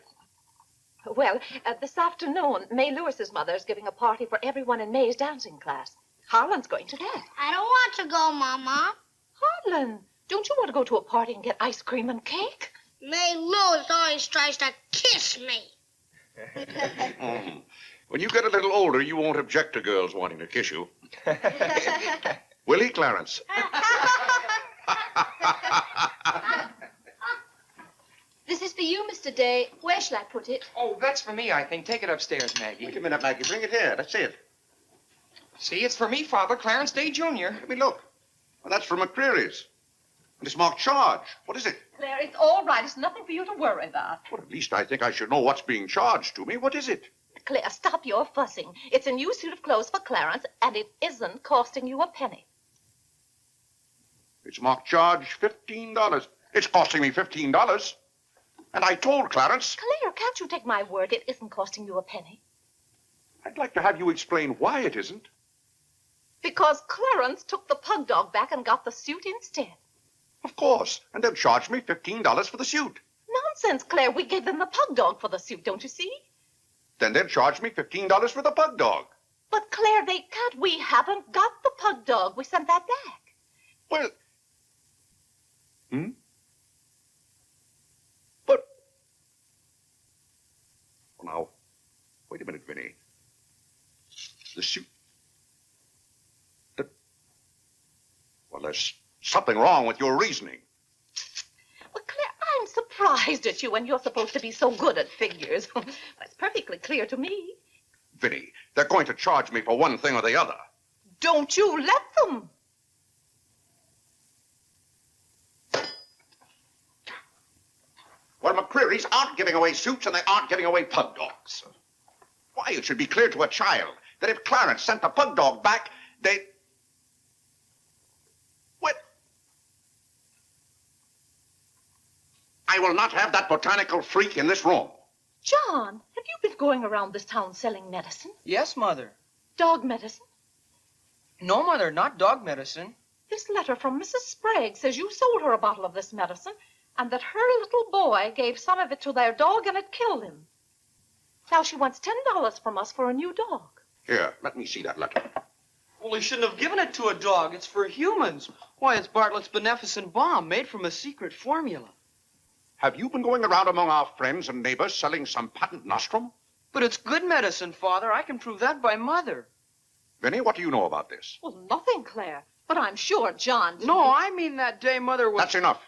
Well, this afternoon, May Lewis's mother is giving a party for everyone in May's dancing class. Harlan's going to that. I don't want to go, Mama. Harlan, don't you want to go to a party and get ice cream and cake? May Lewis always tries to kiss me. When you get a little older, you won't object to girls wanting to kiss you. Will he, Clarence? This is for you, Mr. Day. Where shall I put it? Oh, that's for me, I think. Take it upstairs, Maggie. Wait a minute, Maggie. Bring it here. Let's see it. See, it's for me, Father Clarence Day, Jr. Let me look. Well, that's from McCreary's. And it's marked charge. What is it? Claire, it's all right. It's nothing for you to worry about. Well, at least I think I should know what's being charged to me. What is it? Claire, stop your fussing. It's a new suit of clothes for Clarence, and it isn't costing you a penny. It's marked charge $15. It's costing me $15. And I told Clarence... Claire, can't you take my word? It isn't costing you a penny. I'd like to have you explain why it isn't. Because Clarence took the pug dog back and got the suit instead. Of course. And they'll charge me $15 for the suit. Nonsense, Claire. We gave them the pug dog for the suit, don't you see? Then they'll charge me $15 for the pug dog. But, Claire, they can't. We haven't got the pug dog. We sent that back. Well... But... Well, now, wait a minute, Vinny. The suit... Well, there's something wrong with your reasoning. Well, Claire, I'm surprised at you when you're supposed to be so good at figures. That's perfectly clear to me. Vinny, they're going to charge me for one thing or the other. Don't you let them. Well, McCreary's aren't giving away suits and they aren't giving away pug dogs. Why, it should be clear to a child that if Clarence sent the pug dog back, they... What? I will not have that botanical freak in this room. John, have you been going around this town selling medicine? Yes, Mother. Dog medicine? No, Mother, not dog medicine. This letter from Mrs. Sprague says you sold her a bottle of this medicine and that her little boy gave some of it to their dog and it killed him. Now she wants $10 from us for a new dog. Here, let me see that letter. Well, he shouldn't have given it to a dog. It's for humans. Why, it's Bartlett's beneficent balm made from a secret formula. Have you been going around among our friends and neighbors selling some patent nostrum? But it's good medicine, Father. I can prove that by Mother. Vinny, what do you know about this? Well, nothing, Claire. But I'm sure John didn't. No, I mean that day Mother was... That's enough.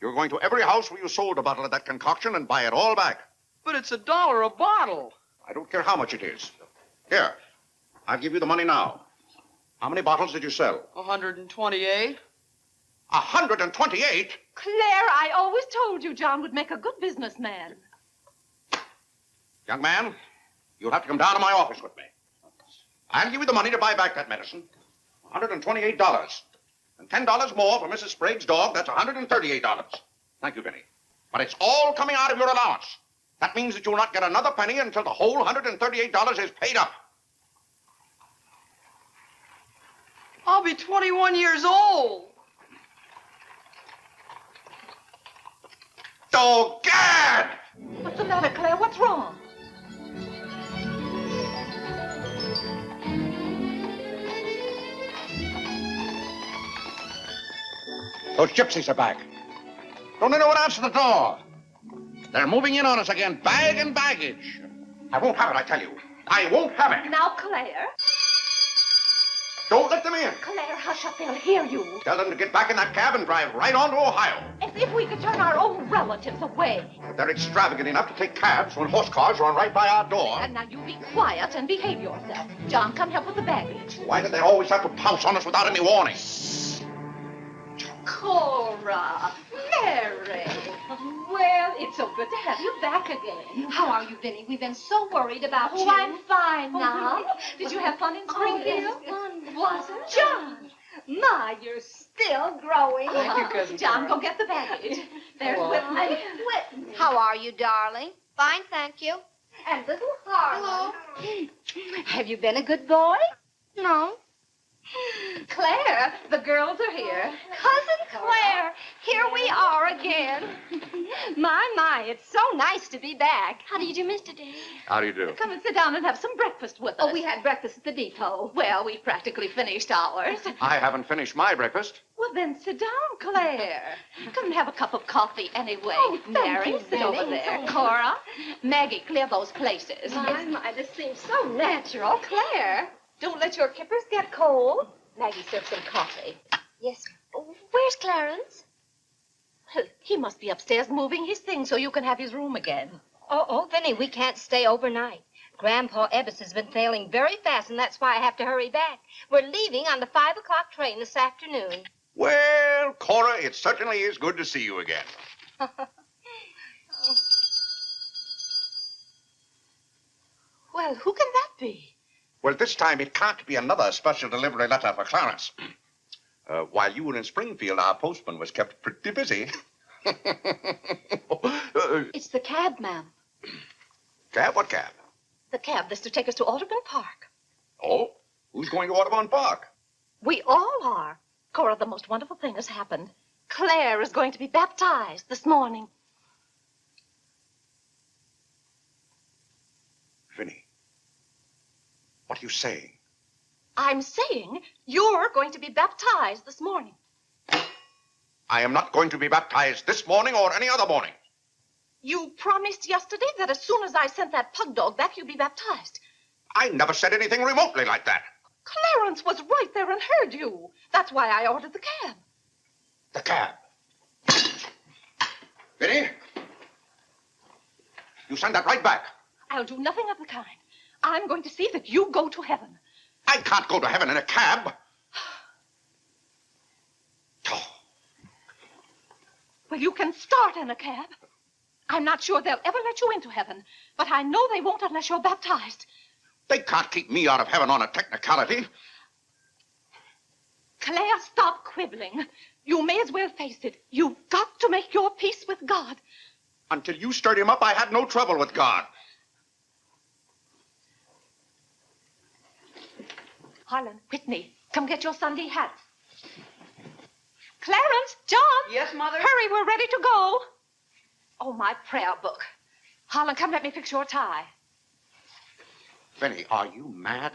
You're going to every house where you sold a bottle of that concoction and buy it all back. But it's $1 a bottle. I don't care how much it is. Here, I'll give you the money now. How many bottles did you sell? 128. 128? Claire, I always told you John would make a good businessman. Young man, you'll have to come down to my office with me. I'll give you the money to buy back that medicine. $128. And $10 more for Mrs. Sprague's dog. That's $138. Thank you, Vinny. But it's all coming out of your allowance. That means that you'll not get another penny until the whole $138 is paid up. I'll be 21 years old. Oh, Gad! What's the matter, Claire? What's wrong? Those gypsies are back. Don't anyone answer the door. They're moving in on us again, bag and baggage. I won't have it, I tell you. I won't have it. Now, Claire. Don't let them in. Claire, hush up. They'll hear you. Tell them to get back in that cab and drive right on to Ohio. As if we could turn our own relatives away. But they're extravagant enough to take cabs when horse cars run right by our door. And now you be quiet and behave yourself. John, come help with the baggage. Why do they always have to pounce on us without any warning? Cora, Mary. Well, it's so good to have you back again. How are you, Vinny? We've been so worried about you. Oh, I'm fine now. Did you have fun in Springfield? Oh, yes, wonderful. Was it? John. My, you're still growing. Thank you, Cousin John, Cora. go get the baggage. There's Hello. Whitney. How are you, darling? Fine, thank you. And little Harlan. Hello. Have you been a good boy? No. Claire, the girls are here. Cousin Claire, here we are again. My, it's so nice to be back. How do you do, Mr. Day? How do you do? Come and sit down and have some breakfast with us. Oh, we had breakfast at the depot. Well, we practically finished ours. I haven't finished my breakfast. Well, then sit down, Claire. Come and have a cup of coffee anyway. Oh, thank Mary, you, sit over Benny. there. Cora, Maggie, clear those places. My, this seems so natural. Claire, don't let your kippers get cold. Maggie, serve some coffee. Yes. Where's Clarence? Well, he must be upstairs moving his things so you can have his room again. Oh, Vinny, we can't stay overnight. Grandpa Ebbs has been sailing very fast, and that's why I have to hurry back. We're leaving on the 5 o'clock train this afternoon. Well, Cora, it certainly is good to see you again. Well, who can that be? Well, this time it can't be another special delivery letter for Clarence. While you were in Springfield, our postman was kept pretty busy. It's the cab, ma'am. Cab? What cab? The cab that's to take us to Audubon Park. Oh, who's going to Audubon Park? We all are. Cora, the most wonderful thing has happened. Claire is going to be baptized this morning. Vinny, what are you saying? I'm saying you're going to be baptized this morning. I am not going to be baptized this morning or any other morning. You promised yesterday that as soon as I sent that pug dog back, you'd be baptized. I never said anything remotely like that. Clarence was right there and heard you. That's why I ordered the cab. The cab. Vinny, you send that right back. I'll do nothing of the kind. I'm going to see that you go to heaven. I can't go to heaven in a cab. Well, you can start in a cab. I'm not sure they'll ever let you into heaven, but I know they won't unless you're baptized. They can't keep me out of heaven on a technicality. Claire, stop quibbling. You may as well face it. You've got to make your peace with God. Until you stirred him up, I had no trouble with God. Harlan, Whitney, come get your Sunday hats. Clarence, John. Yes, Mother? Hurry, we're ready to go. Oh, my prayer book. Harlan, come let me fix your tie. Vinny, are you mad?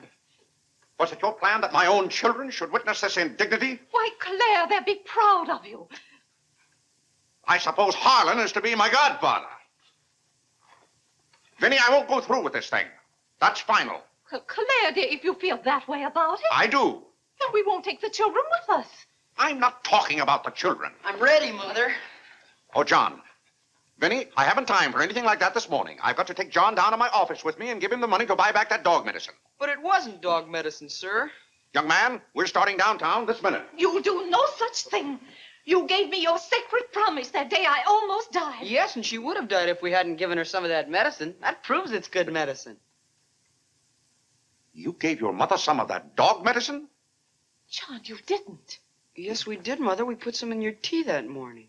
Was it your plan that my own children should witness this indignity? Why, Claire, they'll be proud of you. I suppose Harlan is to be my godfather. Vinny, I won't go through with this thing. That's final. Well, Claire, dear, if you feel that way about it. I do. Then we won't take the children with us. I'm not talking about the children. I'm ready, Mother. Oh, John. Vinny, I haven't time for anything like that this morning. I've got to take John down to my office with me and give him the money to buy back that dog medicine. But it wasn't dog medicine, sir. Young man, we're starting downtown this minute. You'll do no such thing. You gave me your sacred promise that day I almost died. Yes, and she would have died if we hadn't given her some of that medicine. That proves it's good medicine. You gave your mother some of that dog medicine? John, you didn't. Yes, we did, Mother. We put some in your tea that morning.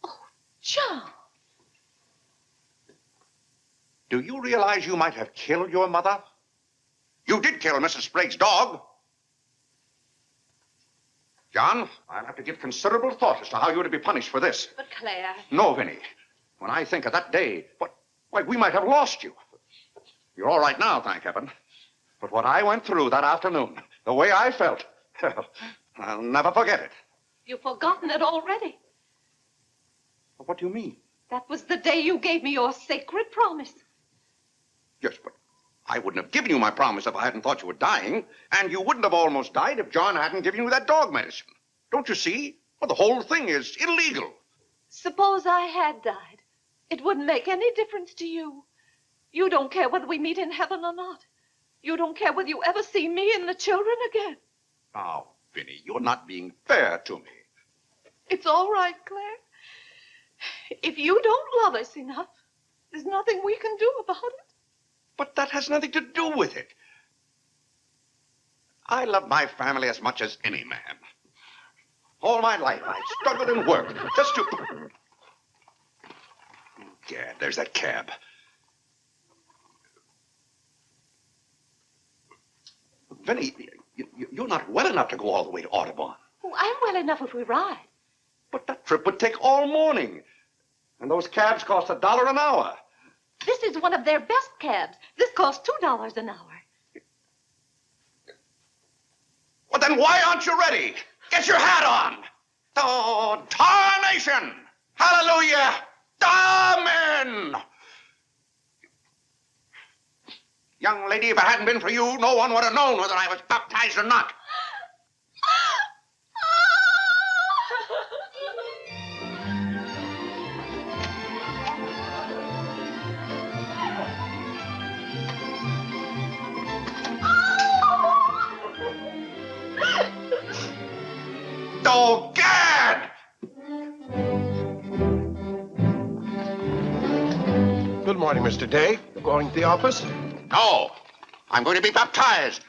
Oh, John. Do you realize you might have killed your mother? You did kill Mrs. Sprague's dog. John, I'll have to give considerable thought as to how you're to be punished for this. But Claire. No, Vinny. When I think of that day, why, we might have lost you. You're all right now, thank heaven. But what I went through that afternoon, the way I felt, I'll never forget it. You've forgotten it already. What do you mean? That was the day you gave me your sacred promise. Yes, but I wouldn't have given you my promise if I hadn't thought you were dying. And you wouldn't have almost died if John hadn't given you that dog medicine. Don't you see? Well, the whole thing is illegal. Suppose I had died. It wouldn't make any difference to you. You don't care whether we meet in heaven or not. You don't care whether you ever see me and the children again. Now, Vinny, you're not being fair to me. It's all right, Claire. If you don't love us enough, there's nothing we can do about it. But that has nothing to do with it. I love my family as much as any man. All my life, I struggled and worked just to... Gad, there's that cab. Vinny, you're not well enough to go all the way to Audubon. Oh, I'm well enough if we ride. But that trip would take all morning. And those cabs cost $1 an hour. This is one of their best cabs. This costs $2 an hour. Well, then why aren't you ready? Get your hat on. Oh, tarnation! Hallelujah! Amen! Young lady, if it hadn't been for you, no one would have known whether I was baptized or not. Oh, Gad! Good morning, Mr. Day. You're going to the office? No. I'm going to be baptized.